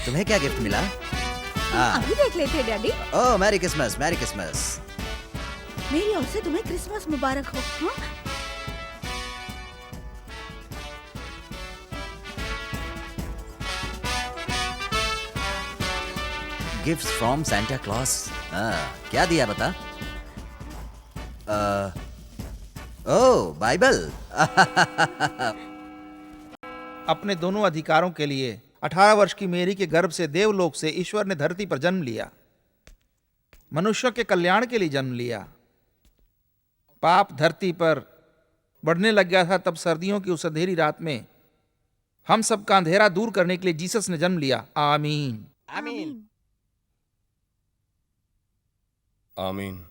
S10: तुम्हें क्या गिफ्ट मिला?
S3: अभी देख लेते daddy.
S10: Oh, merry Christmas, merry Christmas.
S3: मेरी ओर से तुम्हें क्रिसमस मुबारक हो। हाँ?
S10: Gifts from Santa Claus. क्या दिया बता? Oh, Bible.
S15: अपने दोनों अधिकारों के लिए 18 वर्ष की मेरी के गर्भ से देवलोक से ईश्वर ने धरती पर जन्म लिया, मनुष्यों के कल्याण के लिए जन्म लिया। पाप धरती पर बढ़ने लग गया था, तब सर्दियों की उस अंधेरी रात में हम सबका अंधेरा दूर करने के लिए जीसस ने जन्म लिया। आमीन।
S5: आमीन।
S2: आमीन।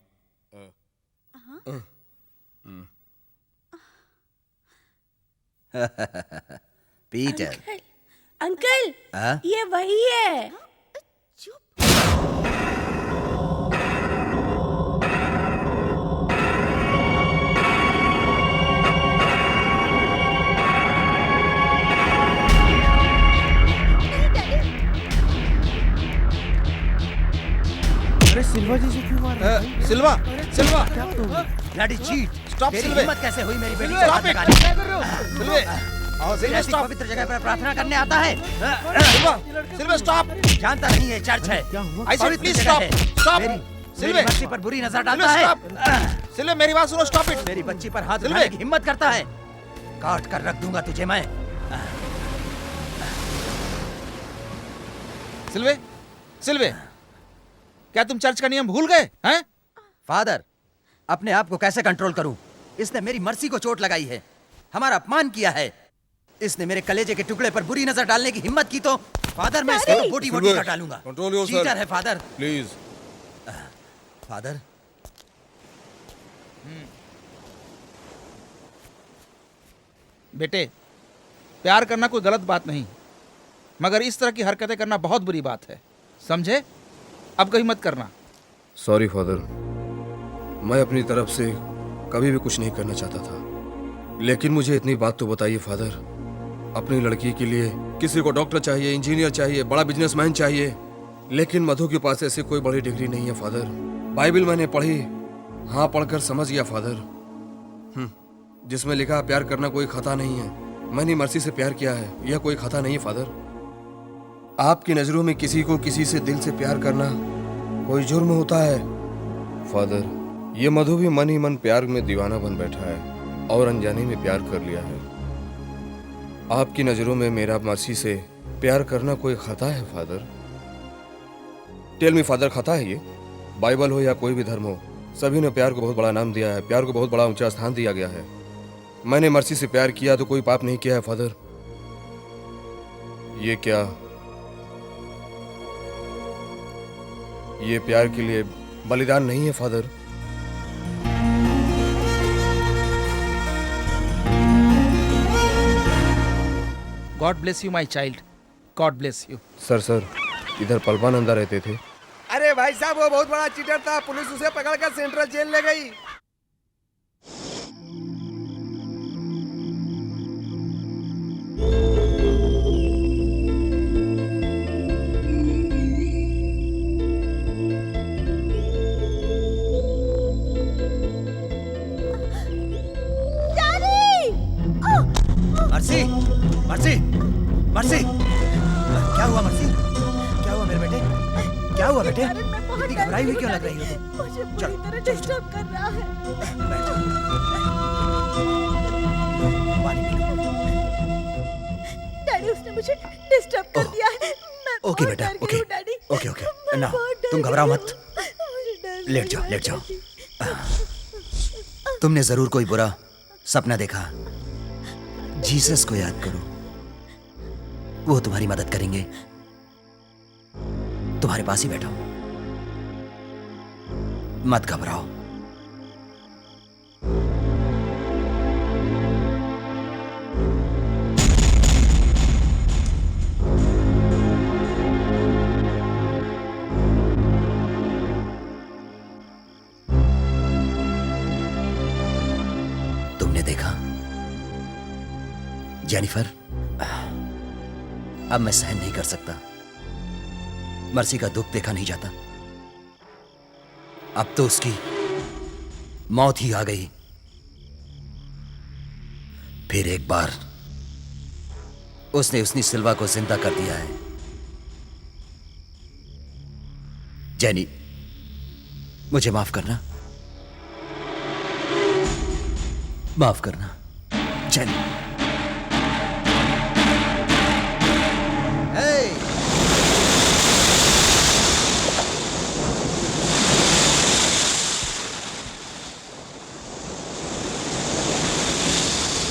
S10: पीटर।
S4: अंकल
S10: हाँ?
S4: ये वही है।
S5: अरे सिल्वा जी से क्यों मार रहे हैं?
S15: सिल्वा, सिल्वा,
S10: ब्लडी चीट।
S15: स्टॉप
S10: तेरी
S15: सिल्वे।
S10: हिम्मत कैसे हुई मेरी बेटी को
S15: सिल्वे,
S10: हाथ
S15: stop it।
S10: लगाने की?
S15: क्या कर रहे हो? सिल्वे,
S10: और
S15: सिल्वे,
S10: ऐसी
S15: stop।
S10: पवित्र जगह पर प्रार्थना करने आता है?
S15: सिल्वा, सिल्वे, stop।
S10: जानता नहीं है चर्च है।
S15: I said,
S10: पवित्र
S15: please
S10: जगह
S15: stop,
S10: है।
S15: stop।
S10: मेरी
S15: सिल्वे।
S10: बच्ची पर बुरी नजर
S15: सिल्वे,
S10: डालता है।
S15: stop। सिल्वे, मेरी बात सुनो, stop it।
S10: मेरी बच्ची पर हाथ
S15: सिल्वे।
S10: उठाने की हिम्मत करता है। काट कर रख दूंगा तुझे मैं।
S15: सिल्वे, सिल्वे, क्या तुम चर्च का नियम भूल गए हैं?
S10: फादर, अपने आप को कैसे कंट्रोल करूं? इसने मेरी मर्सी को चोट लगाई है, हमारा अपमान किया है। इसने मेरे कलेजे के टुकड़े पर बुरी नजर डालने की हिम्मत की तो फादर मैं इसको बोटी बोटी कर डालूंगा।
S2: Control yourself.
S10: चीटर है फादर।
S2: प्लीज।
S10: फादर,
S15: बेटे, प्यार करना कोई गलत बात नहीं, मगर इस तरह की हरकतें करना बहुत बुरी बात है, समझे? अब कहीं मत करना।
S2: सॉरी फादर, मैं अपनी तरफ से कभी भी कुछ नहीं करना चाहता था, लेकिन मुझे इतनी बात तो बताइए फादर, अपनी लड़की के लिए किसी को डॉक्टर चाहिए, इंजीनियर चाहिए, बड़ा बिजनेसमैन चाहिए, लेकिन मधु के पास ऐसी कोई बड़ी डिग्री नहीं है फादर। बाइबल मैंने पढ़ी, हाँ पढ़कर समझ गया फादर, जिसमें लिखा प्यार करना कोई खता नहीं है। मैंने मर्सी से प्यार किया है, यह कोई खता नहीं है फादर। आपकी नजरों में किसी को किसी से दिल से प्यार करना कोई जुर्म होता है फादर। ये मधु भी मन ही मन प्यार में दीवाना बन बैठा है और अनजाने में प्यार कर लिया है। आपकी नजरों में मेरा मर्सी से प्यार करना कोई खता है फादर? टेल मी फादर, खता है ये? बाइबल हो या कोई भी धर्म हो, सभी ने प्यार को बहुत बड़ा नाम दिया है, प्यार को बहुत बड़ा ऊंचा स्थान दिया गया है। मैंने मर्सी से प्यार किया तो कोई पाप नहीं किया है फादर। ये क्या, ये प्यार के लिए बलिदान नहीं है father?
S15: God bless you my child, God bless you.
S2: Sir, इधर पल्पानंदा रहते थे।
S12: अरे भाई साहब, वो बहुत बड़ा चीटर था, पुलिस उसे पकड़कर सेंट्रल जेल ले गई।
S10: मर्सी, मर्सी, मर्सी, क्या हुआ मर्सी? क्या हुआ मेरे बेटे? क्या हुआ बेटे? इतनी घबराई हुई क्यों लग रही हो तुम?
S4: मुझे पूरी तरह डिस्टर्ब कर रहा है।
S10: पानी पी लो।
S4: डैडी, उसने मुझे डिस्टर्ब कर दिया है। मैं
S10: ओके
S4: बहुत
S10: बेटा,
S4: डर गई
S10: ओके,
S4: हूँ, डैडी।
S10: Okay, okay.
S4: मैं
S10: ना,
S4: बहुत डर
S10: तुम
S4: गई
S10: घबराओ
S4: हूँ।
S10: मत।
S4: मुझे डर
S10: लेट
S4: लग
S10: जाओ,
S4: रहा
S10: लेट
S4: है,
S10: जाओ।
S4: डैडी।
S10: तुमने जरूर कोई बुरा सपना देखा। जीसस को याद करो, वो तुम्हारी मदद करेंगे। तुम्हारे पास ही बैठा हूं, मत घबराओ। तुमने देखा जेनिफर, अब मैं सहन नहीं कर सकता। मर्सी का दुख देखा नहीं जाता। अब तो उसकी मौत ही आ गई। फिर एक बार उसने सिल्वा को जिंदा कर दिया है। जेनी, मुझे माफ करना, माफ करना जेनी।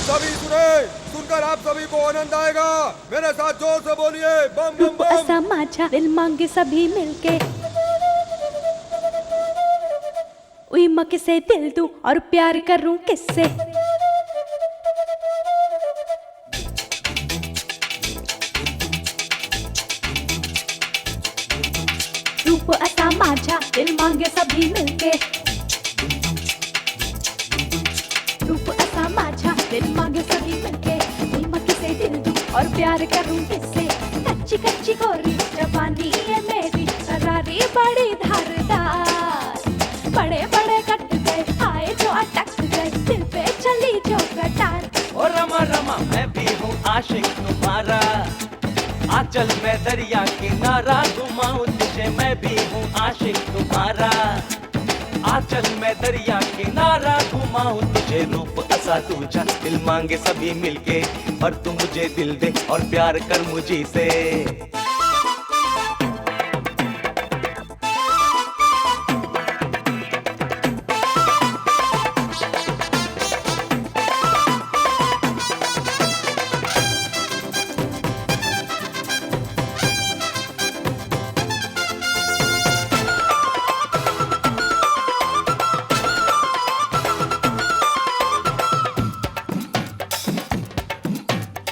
S12: सभी सुने, सुनकर आप सभी को आनंद आएगा। मेरे साथ जोर से बोलिए बम बम
S4: रूप ऐसा माझा दिल मांगे सभी मिलके, उई माँ किसे दिल दूं और प्यार करूं किससे। रूप ऐसा माझा दिल मांगे सभी मिलके, रूप ऐसा माझा दिल मांगे सभी मिलके, उई माँ किसे दिल दूं और प्यार करूं किससे। कच्ची कच्ची गोरी जवानी है मेरी, करारी बड़ी धारदार, बड़े बड़े कट गए आए जो अटक गए, दिल पे चली जो कटार।
S14: ओ रमा रमा मैं भी हूँ आशिक तुम्हारा, आंचल में दरिया किनारा घुमाऊं तुझे, मैं भी हूँ आशिक तुम्हारा, आंचल में दरिया किनारा घुमाऊं तुझे। रूप ऐसा तुझा दिल मांगे सभी मिलके, और तू मुझे दिल दे और प्यार कर मुझी से।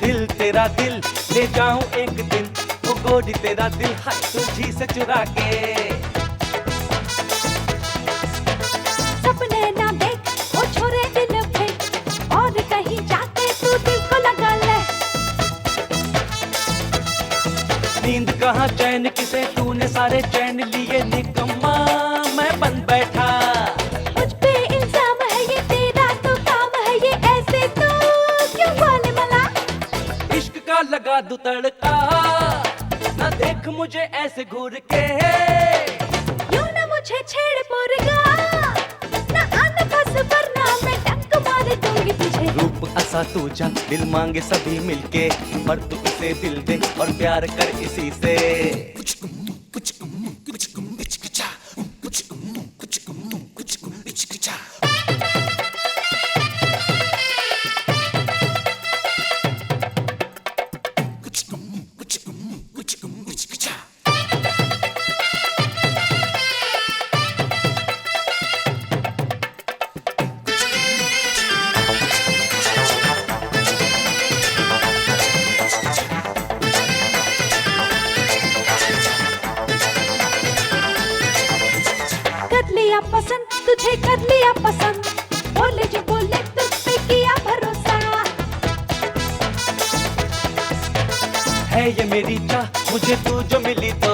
S14: दिल तेरा दिल ले जाऊं एक दिन, वो गोरी तेरा दिल है तुझी से चुरा के।
S4: सपने ना देख वो छोरे दिल पे, और कहीं जाके तू दिल को लगा ले।
S14: नींद कहाँ चैन किसे, तूने सारे चैन लिए, निकम्मा मैं बन बैठा।
S4: मुझ पे इल्जाम है ये तेरा तो काम है ये, ऐसे तो क्यों बोले मला।
S14: इश्क का लगा दू तड़का, ना देख मुझे ऐसे घूर के।
S4: यूं ना मुझे छेड़ पोरगा, ना आन फंस वरना मैं डंक मार दूंगी तुझे।
S14: रूप ऐसा तुझा दिल मांगे सभी मिलके, पर तू इसे दिल दे और प्यार कर इसी से।
S4: कर लिया पसंद तुझे, कर लिया पसंद, बोले जो बोले तुझ पे किया भरोसा।
S14: है ये मेरी चाह मुझे तू जो मिली तो,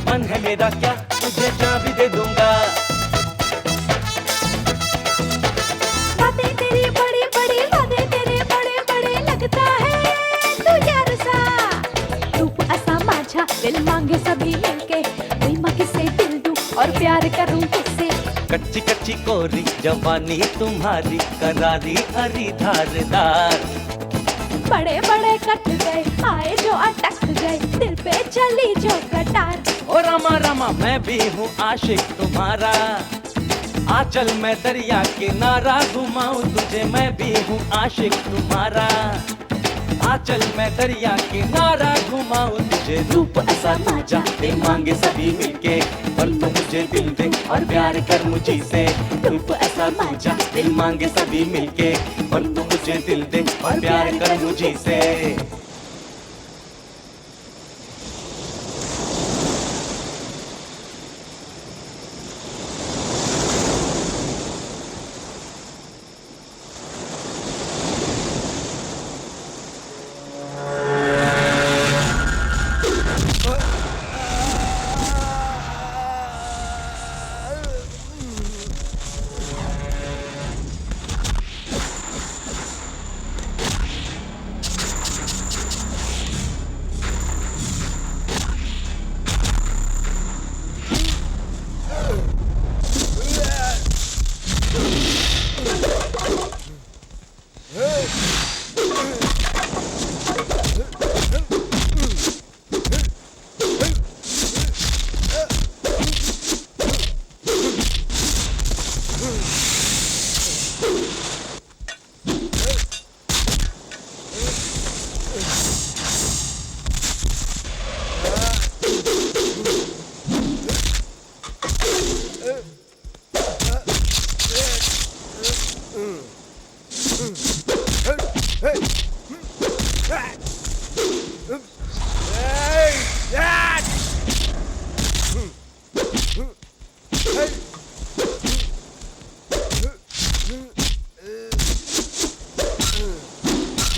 S14: मन है मेरा क्या तुझे चाह भी दे दूंगा।
S4: बातें तेरी बड़ी बड़ी, बातें तेरे बड़े बड़े, लगता है तू यार सा। रूप ऐसा माझा दिल मांगे सभी मिलके, कोई माँ किसे दिल दूं और प्यार करूं किससे।
S14: कच्ची कच्ची कोरी जवानी तुम्हारी, करारी हरी धारदार,
S4: बड़े बड़े कट गए आए जो अटक गए, दिल पे चली जो कटार।
S14: ओ रमा रमा मैं भी हूँ आशिक तुम्हारा, आंचल में दरिया किनारा घुमाऊं तुझे, मैं भी हूँ आशिक तुम्हारा, आंचल में दरिया किनारा घुमाऊं तुझे। रूप ऐसा तुझा दिल मांगे सभी मिलके, और तू मुझे दिल दे और प्यार कर मुझी से। रूप ऐसा तुझा दिल मांगे सभी मिलके, और तू मुझे दिल दे और प्यार कर मुझी से।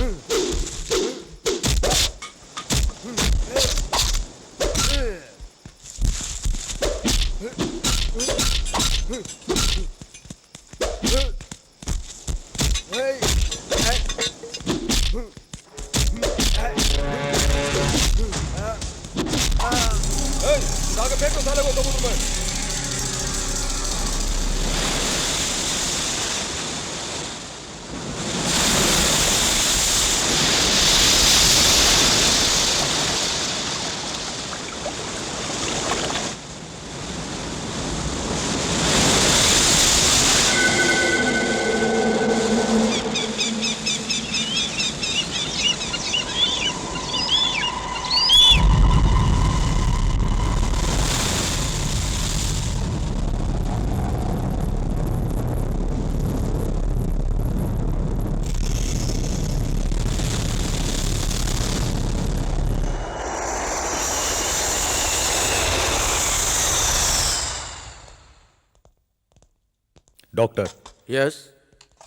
S2: उठा के फेंक दो साले को कबूतर में।
S13: Doctor
S6: yes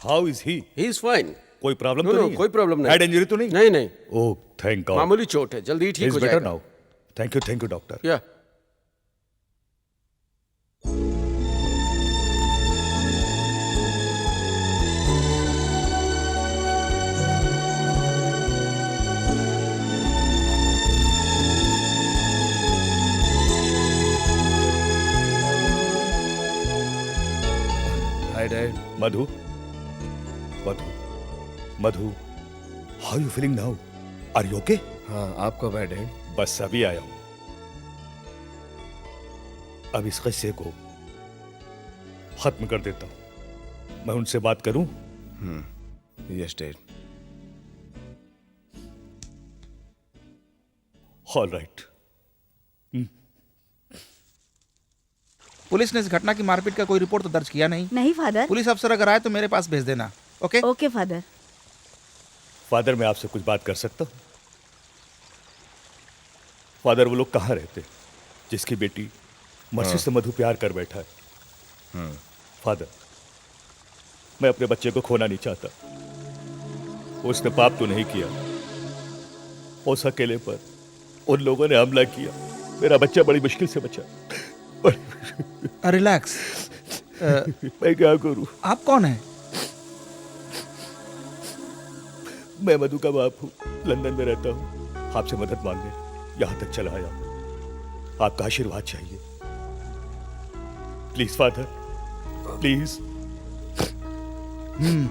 S13: how is he
S6: is fine.
S13: कोई प्रॉब्लम
S6: No,
S13: तो
S6: no,
S13: नहीं है?
S6: कोई प्रॉब्लम नहीं।
S13: हेड इंजरी तो नहीं?
S6: नहीं नहीं।
S13: Oh thank God.
S6: मामूली चोट है, जल्दी ठीक हो
S13: बेटर
S6: जाएगा।
S13: नाउ। Thank you doctor.
S6: या
S2: hi dad.
S13: Madhu Madhu Madhu how you feeling now? Are you okay?
S2: हाँ, आप कब आए डैड?
S13: बस अभी आया हूं। अब इस किस्से को खत्म कर देता हूं। मैं उनसे बात करूं?
S2: Yes dad.
S13: All right.
S15: Police ने इस घटना की मारपीट का कोई रिपोर्ट तो दर्ज किया नहीं?
S3: नहीं फादर।
S15: पुलिस अफसर अगर आए तो मेरे पास भेज देना। Okay
S3: okay father.
S13: फादर मैं आपसे कुछ बात कर सकता हूं? फादर वो लोग कहाँ रहते जिसकी बेटी मर्सी से मधु प्यार कर बैठा है? फादर मैं अपने बच्चे को खोना नहीं चाहता। उसने पाप तो नहीं किया, उस अकेले पर उन लोगों ने हमला किया। मेरा बच्चा बड़ी मुश्किल से बचा।
S15: रिलैक्स।
S13: मैं क्या करूं?
S15: आप कौन हैं?
S13: मैं मधु का बाप हूं, लंदन में रहता हूं। आपसे मदद मांगने यहां तक चला आया हूं। आपका आशीर्वाद चाहिए please father, please.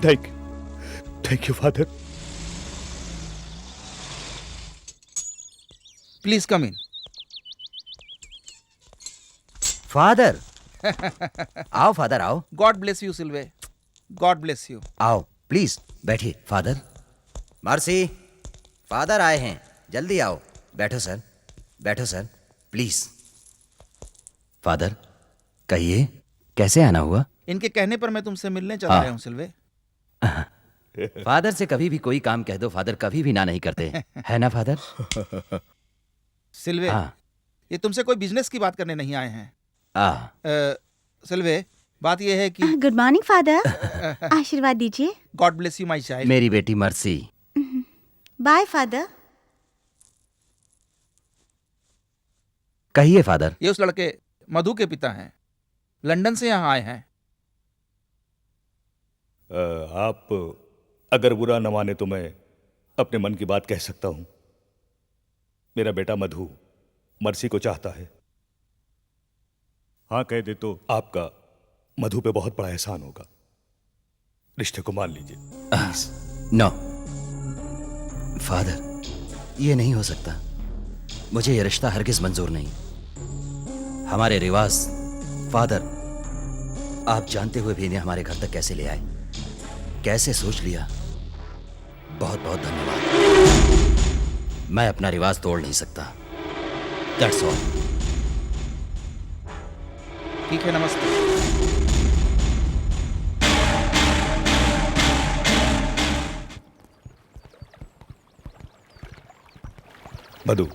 S13: Thank you father.
S15: Please come in.
S10: Father आओ फादर आओ।
S15: God bless you Silva. God bless you.
S10: आओ प्लीज बैठिए फादर। मर्सी फादर आए हैं, जल्दी आओ। बैठो सर, बैठो सर प्लीज। फादर कहिए कैसे आना हुआ?
S15: इनके कहने पर मैं तुमसे मिलने चला आया हूं सिल्वे।
S10: फादर से कभी भी कोई काम कह दो, फादर कभी भी ना नहीं करते, है ना फादर?
S15: सिल्वे ये तुमसे कोई बिजनेस की बात करने नहीं आए हैं। सिल्वे बात यह है कि
S3: गुड मॉर्निंग फादर। आशीर्वाद दीजिए।
S15: God bless you my child.
S10: मेरी बेटी मर्सी।
S3: Bye father.
S10: कहिए फादर।
S15: ये उस लड़के मधु के पिता हैं, लंदन से यहाँ आए हैं।
S13: आप अगर बुरा न माने तो मैं अपने मन की बात कह सकता हूं। मेरा बेटा मधु मर्सी को चाहता है। हाँ कह दे तो आपका मधु पे बहुत बड़ा एहसान होगा। रिश्ते को मान लीजिए प्लीज।
S10: नो फादर, ये नहीं हो सकता। मुझे ये रिश्ता हरगिज मंजूर नहीं। हमारे रिवाज फादर आप जानते हुए भी इन्हें हमारे घर तक कैसे ले आए, कैसे सोच लिया। बहुत बहुत धन्यवाद। मैं अपना रिवाज तोड़ नहीं सकता। That's all.
S15: ठीक है, नमस्ते।
S13: मधु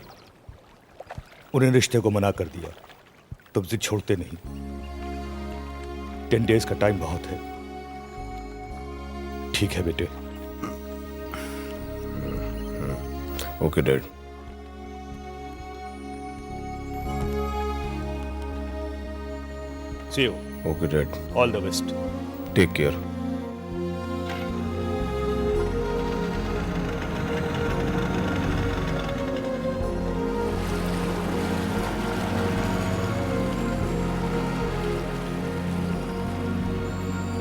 S13: उन्हें रिश्ते को मना कर दिया, तुम जिद छोड़ते नहीं। 10 डेज का टाइम बहुत है। ठीक है बेटे,
S2: okay dad.
S13: See you.
S2: Okay dad.
S13: All the best.
S2: Take care.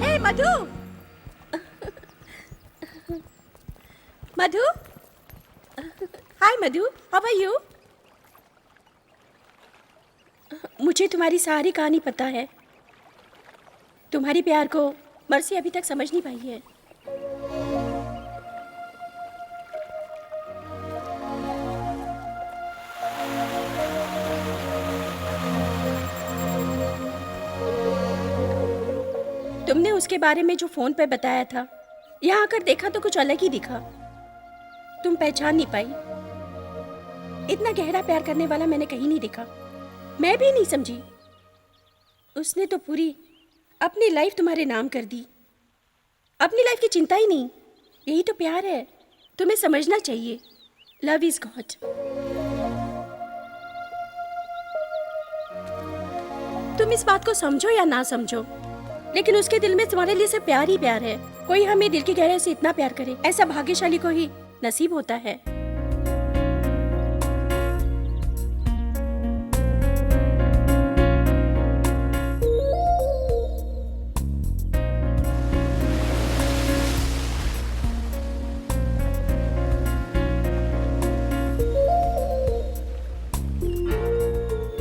S4: Hey Madhu. Madhu. Hi Madhu, how are you? मुझे तुम्हारी सारी कहानी पता है। तुम्हारी प्यार को मर्सी अभी तक समझ नहीं पाई है। तुमने उसके बारे में जो फोन पे बताया था, यहाँ आकर देखा तो कुछ अलग ही दिखा। तुम पहचान नहीं पाई। इतना गहरा प्यार करने वाला मैंने कहीं नहीं देखा। मैं भी नहीं समझी। उसने तो पूरी अपनी लाइफ तुम्हारे नाम कर दी। अपनी लाइफ की चिंता ही नहीं। यही तो प्यार है। तुम्हें समझना चाहिए। Love is God. तुम इस बात को समझो या ना समझो, लेकिन उसके दिल में तुम्हारे लिए सिर्फ प्यार ही प्यार है। कोई हमें दिल की गहराई से इतना प्यार करे, ऐसा भाग्यशाली को ही नसीब होता है।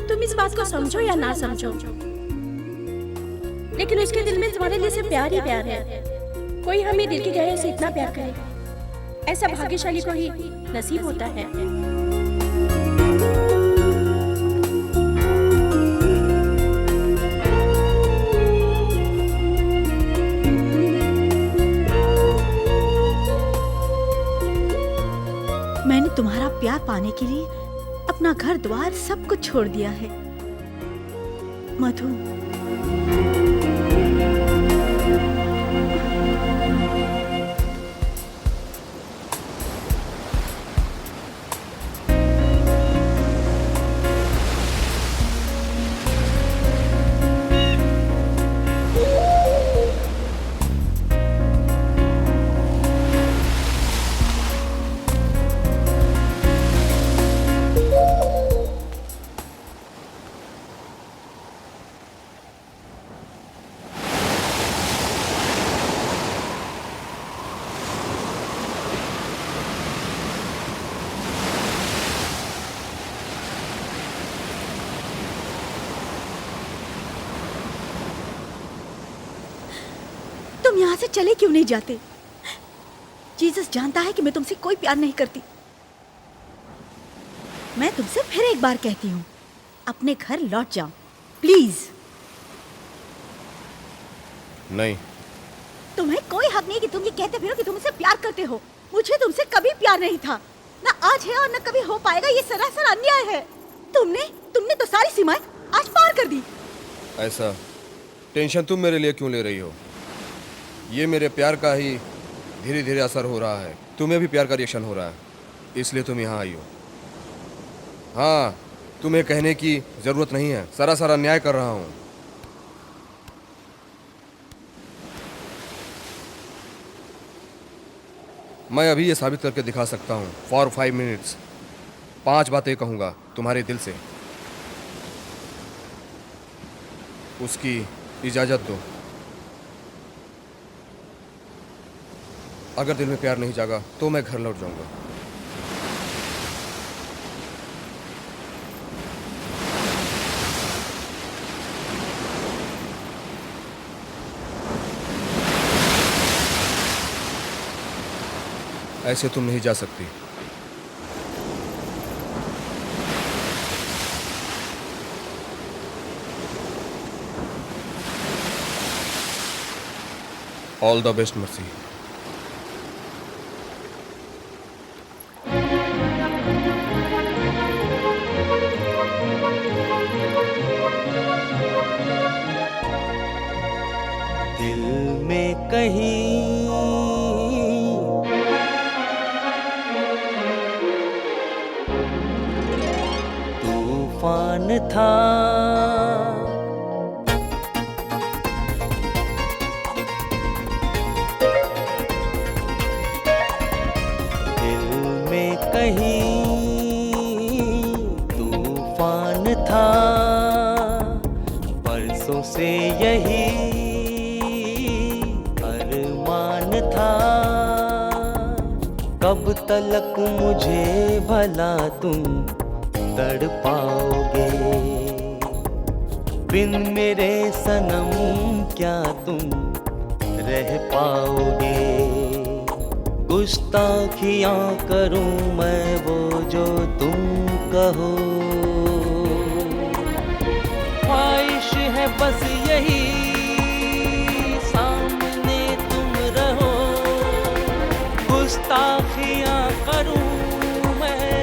S4: तुम इस बात को समझो या ना समझो, लेकिन उसके दिल में तुम्हारे लिए सिर्फ प्यार ही प्यार है। कोई हमें दिल की गहराई से इतना प्यार करे, ऐसा भाग्यशाली को ही नसीब होता है।
S3: मैंने तुम्हारा प्यार पाने के लिए अपना घर द्वार सब कुछ छोड़ दिया है मधु। तुम यहाँ से चले क्यों नहीं जाते? जीसस जानता है कि मैं तुमसे कोई प्यार नहीं करती। मैं तुमसे फिर एक बार कहती हूँ, अपने घर लौट जाओ प्लीज।
S2: नहीं।
S3: तुम्हें कोई हक नहीं कि तुम ये कहते फिरो कि तुम मुझसे प्यार करते हो। मुझे तुमसे कभी प्यार नहीं था, ना आज है और ना कभी हो पाएगा। ये सरासर अन्याय है। तुमने तो सारी सीमाएं आज पार कर दी।
S2: ऐसा टेंशन तुम मेरे लिए क्यों ले रही हो? ये मेरे प्यार का ही धीरे धीरे असर हो रहा है। तुम्हें भी प्यार का रिएक्शन हो रहा है, इसलिए तुम यहाँ आई हो। हाँ, तुम्हें कहने की जरूरत नहीं है, सरासर अन्याय कर रहा हूँ। मैं अभी ये साबित करके दिखा सकता हूँ। फॉर 5 मिनट्स 5 बातें कहूँगा तुम्हारे दिल से। उसकी इजाजत दो। अगर दिल में प्यार नहीं जागा तो मैं घर लौट जाऊंगा। ऐसे तुम नहीं जा सकती। All the best mercy.
S14: दिल में कहीं तूफान था। दिल में कहीं तूफान था, बरसों से यही अरमान था। कब तलक मुझे भला तुम तड़पाओगे, बिन मेरे सनम क्या तुम रह पाओगे। गुस्ताखियाँ करूँ मैं वो जो तुम कहो, ख्वाहिश है बस यही सामने तुम रहो। गुस्ताखियाँ करूँ मैं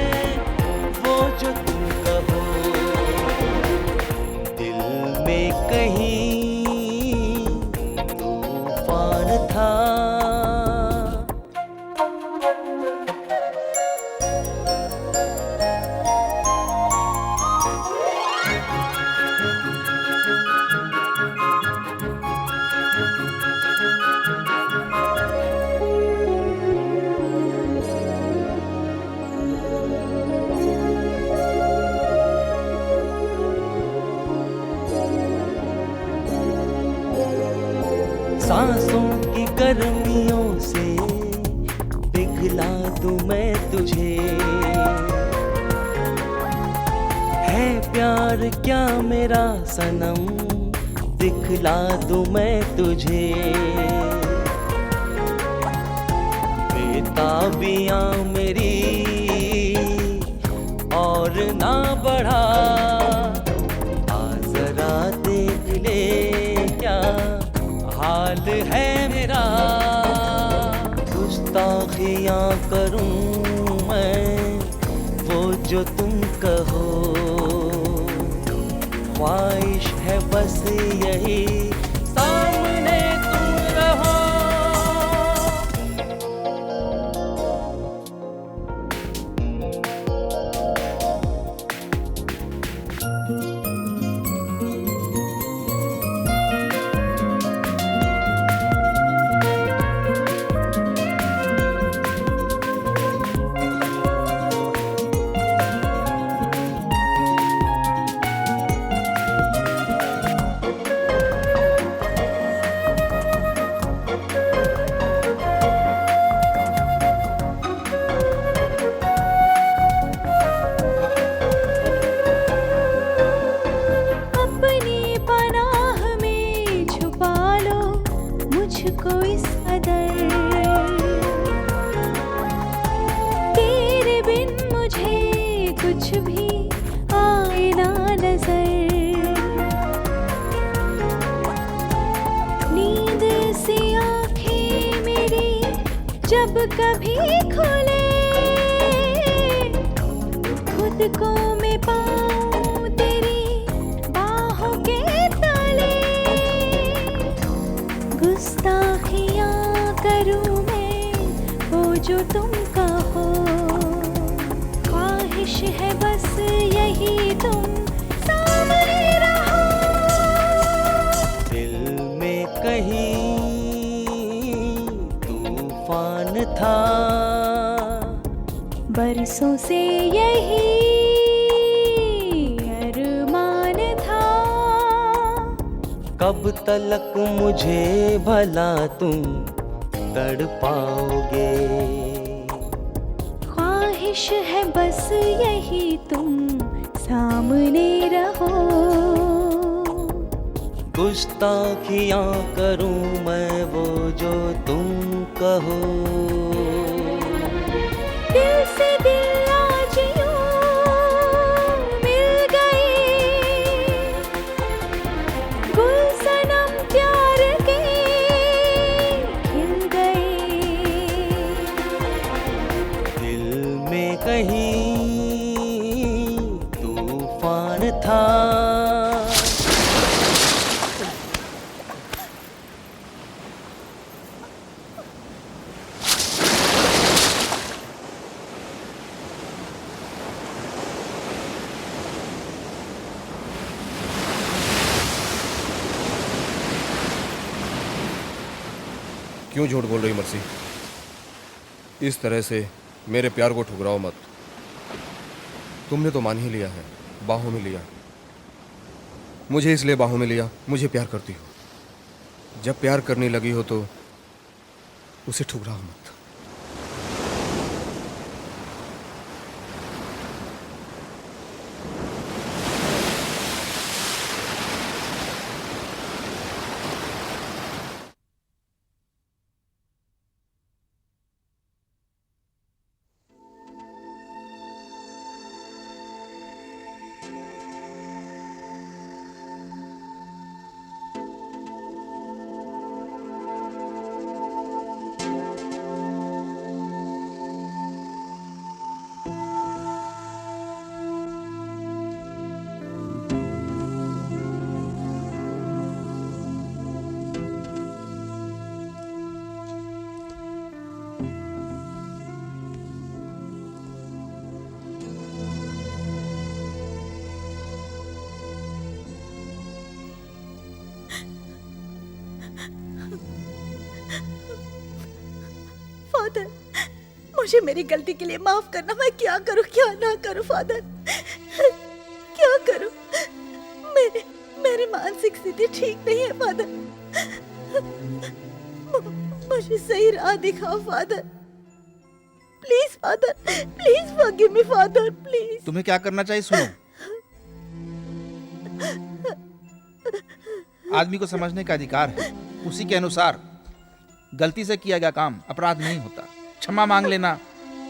S14: वो जो तुम कहो, दिल में कहीं तूफान था। सांसों की गर्मियों से पिघला दूं मैं तुझे, है प्यार क्या मेरा सनम दिखला दूं मैं तुझे। बेताबियां मेरी और ना बढ़ा, आ जरा देख ले क्या हाल है मेरा। गुस्ताखियाँ करूँ मैं वो जो तुम कहो, ख्वाहिश है बस यही सामने तुम रहो।
S17: मुझको इस कदर, तेरे बिन मुझे कुछ भी आए ना नजर। नींद से आंखें मेरी जब कभी खुले, खुद को मैं पाऊं तेरी बाहों के तले। गुस्ताखियाँ करूँ मैं वो जो तुम कहो, ख्वाहिश है बस यही तुम सामने रहो।
S14: दिल में कहीं तूफान था,
S17: बरसों से यही अरमान था।
S14: कब तलक मुझे भला तुम तड़पाओगे,
S17: ख्वाहिश है बस यही तुम सामने रहो।
S14: गुस्ताखियाँ करूँ मैं वो जो तुम कहो,
S17: दिल से दिल आज यूं मिल गए, गुल सनम प्यार के खिल गए।
S14: दिल में कहीं तूफान था।
S2: क्यों झूठ बोल रही मर्सी? इस तरह से मेरे प्यार को ठुकराओ मत। तुमने तो मान ही लिया है, बाहों में लिया। मुझे इसलिए बाहों में लिया, मुझे प्यार करती हो। जब प्यार करने लगी हो तो उसे ठुकराओ मत।
S3: फादर, मुझे मेरी गलती के लिए माफ करना। मैं क्या करूं, क्या ना करूं फादर, क्या करूं? मेरी मानसिक स्थिति ठीक नहीं है फादर। मुझे सही राह दिखाओ father. Please father, please forgive me father, please.
S15: तुम्हें क्या करना चाहिए सुनो। आदमी को समझने का अधिकार है, उसी के अनुसार गलती से किया गया काम अपराध नहीं होता। क्षमा मांग लेना,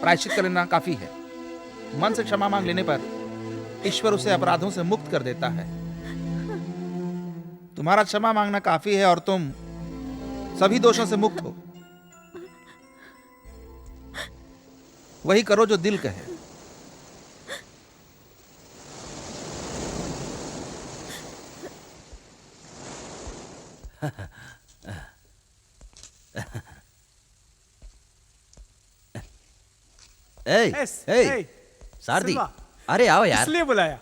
S15: प्रायश्चित कर लेना काफी है। मन से क्षमा मांग लेने पर ईश्वर उसे अपराधों से मुक्त कर देता है। तुम्हारा क्षमा मांगना काफी है और तुम सभी दोषों से मुक्त हो। वही करो जो दिल कहे।
S10: सारदी,
S9: सिल्वा।
S10: अरे आओ यार।
S9: इसलिए बुलाया।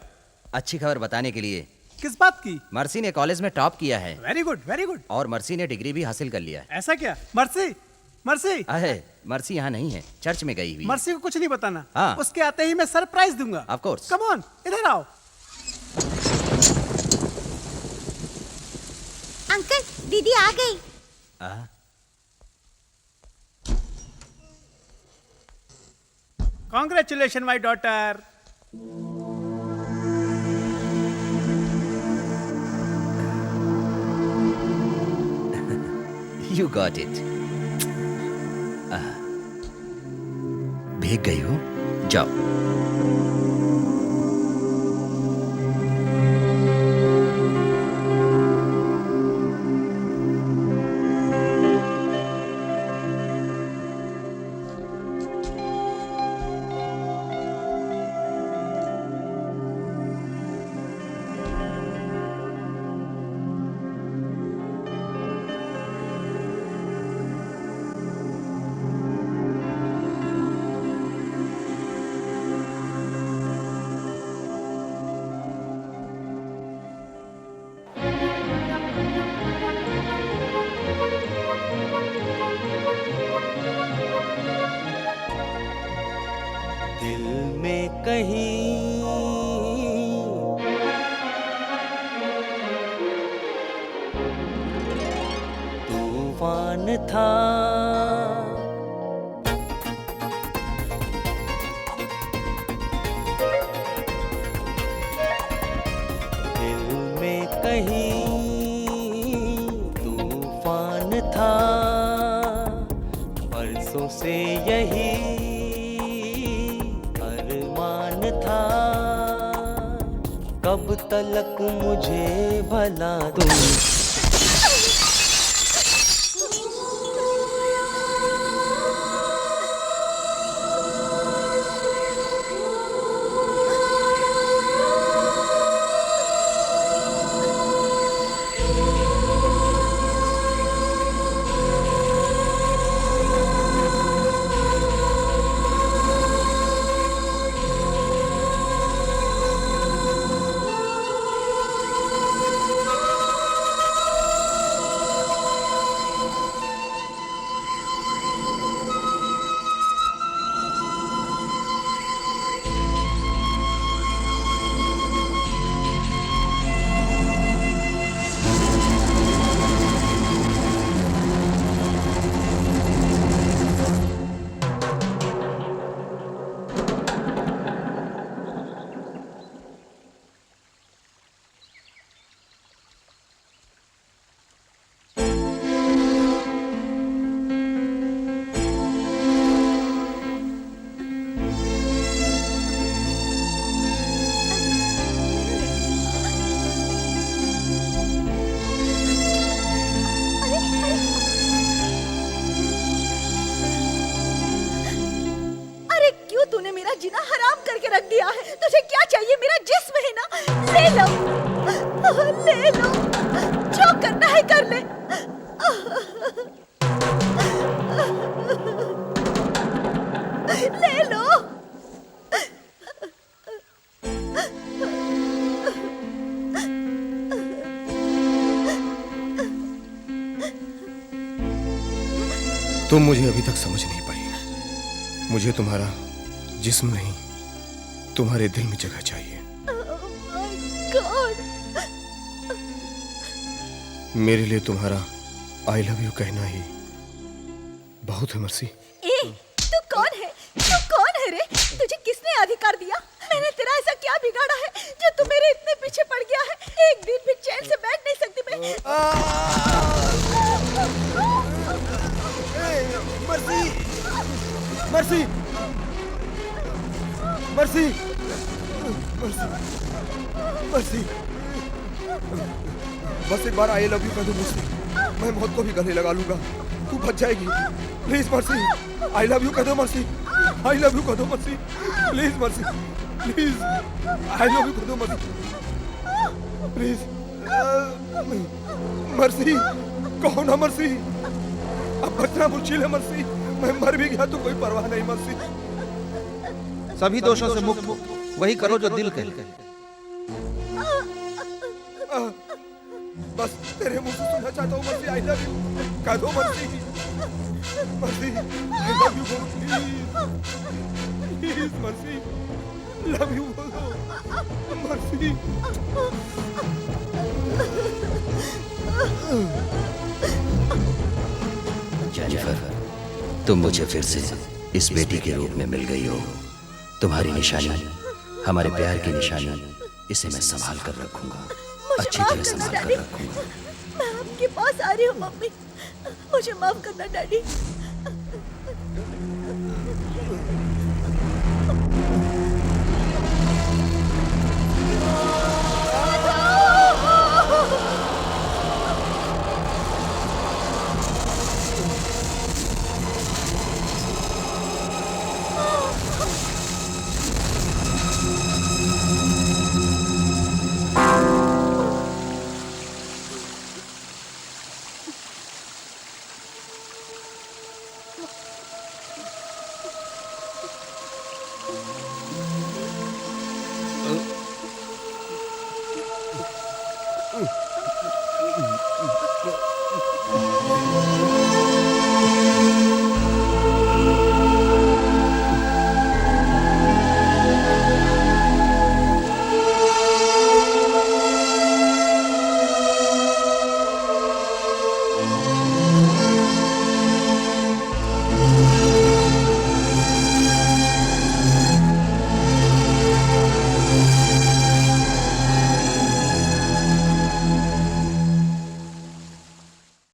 S10: अच्छी खबर बताने के लिए।
S9: किस बात की?
S10: मर्सी ने कॉलेज में टॉप किया है।
S9: Very good, very good.
S10: और मर्सी ने डिग्री भी हासिल कर लिया है।
S9: ऐसा क्या? Mercy, mercy.
S10: अरे मर्सी यहाँ नहीं है, चर्च में गई हुई है।
S9: मर्सी को कुछ नहीं बताना।
S10: हाँ।
S9: उसके आते ही मैं सरप्राइज दूंगा।
S10: Of course.
S9: कम ऑन, इधर आओ।
S17: अंकल, दीदी आ गई।
S9: Congratulations, my daughter.
S10: You got it. भीग गई हो, जाओ।
S14: दिल में कहीं तूफान था, दिल में कहीं तूफान था, बरसों से यही था। कब तलक मुझे भला तुम
S3: मेरा जीना हराम करके रख दिया है। तुझे क्या चाहिए? मेरा जिस्म है ना, ले लो, ले लो, जो करना है कर ले। ले लो।
S2: तुम मुझे अभी तक समझ नहीं पाई। मुझे तुम्हारा जिस्म नहीं, तुम्हारे दिल में जगह चाहिए।
S3: गॉड,
S2: मेरे लिए तुम्हारा आई लव यू कहना ही बहुत है मर्सी।
S3: ए, तू कौन है? तू कौन है रे? तुझे किसने अधिकार दिया? मैंने तेरा ऐसा क्या बिगाड़ा है जो तू मेरे इतने पीछे पड़ गया है? एक दिन भी चैन से बैठ नहीं सकती मैं।
S11: Mercy, Mercy, Mercy, Mercy, mercy, बस एक बार आई लव यू कह दो मुझसे, मैं मौत को भी गले लगा लूंगा, तू बच जाएगी। Please mercy, I love you कह दो मर्सी, आई लव यू कह दो mercy, please mercy, please I love you कह दो मर्सी, प्लीज मर्सी, कहो ना मर्सी, अब बचना मुश्किल है मर्सी, मैं मर भी गया तो कोई परवाह नहीं मर्सी।
S15: सभी दोषों से मुक्त वही करो जो दिल कहे।
S11: बस तेरे मुंह से सुनना चाहता हूँ मर्सी, आई लव यू कह दो mercy, mercy I love you please, please mercy, love you बोलो मर्सी।
S10: जेनिफर, तुम मुझे फिर से इस बेटी के रूप में मिल गई हो। तुम्हारी निशानी हमारे प्यार की निशानी, इसे मैं संभाल कर रखूंगा, अच्छी तरह संभाल कर रखूंगा।
S3: मैं आपके पास आ रही हूँ मम्मी, मुझे माफ करना डैडी।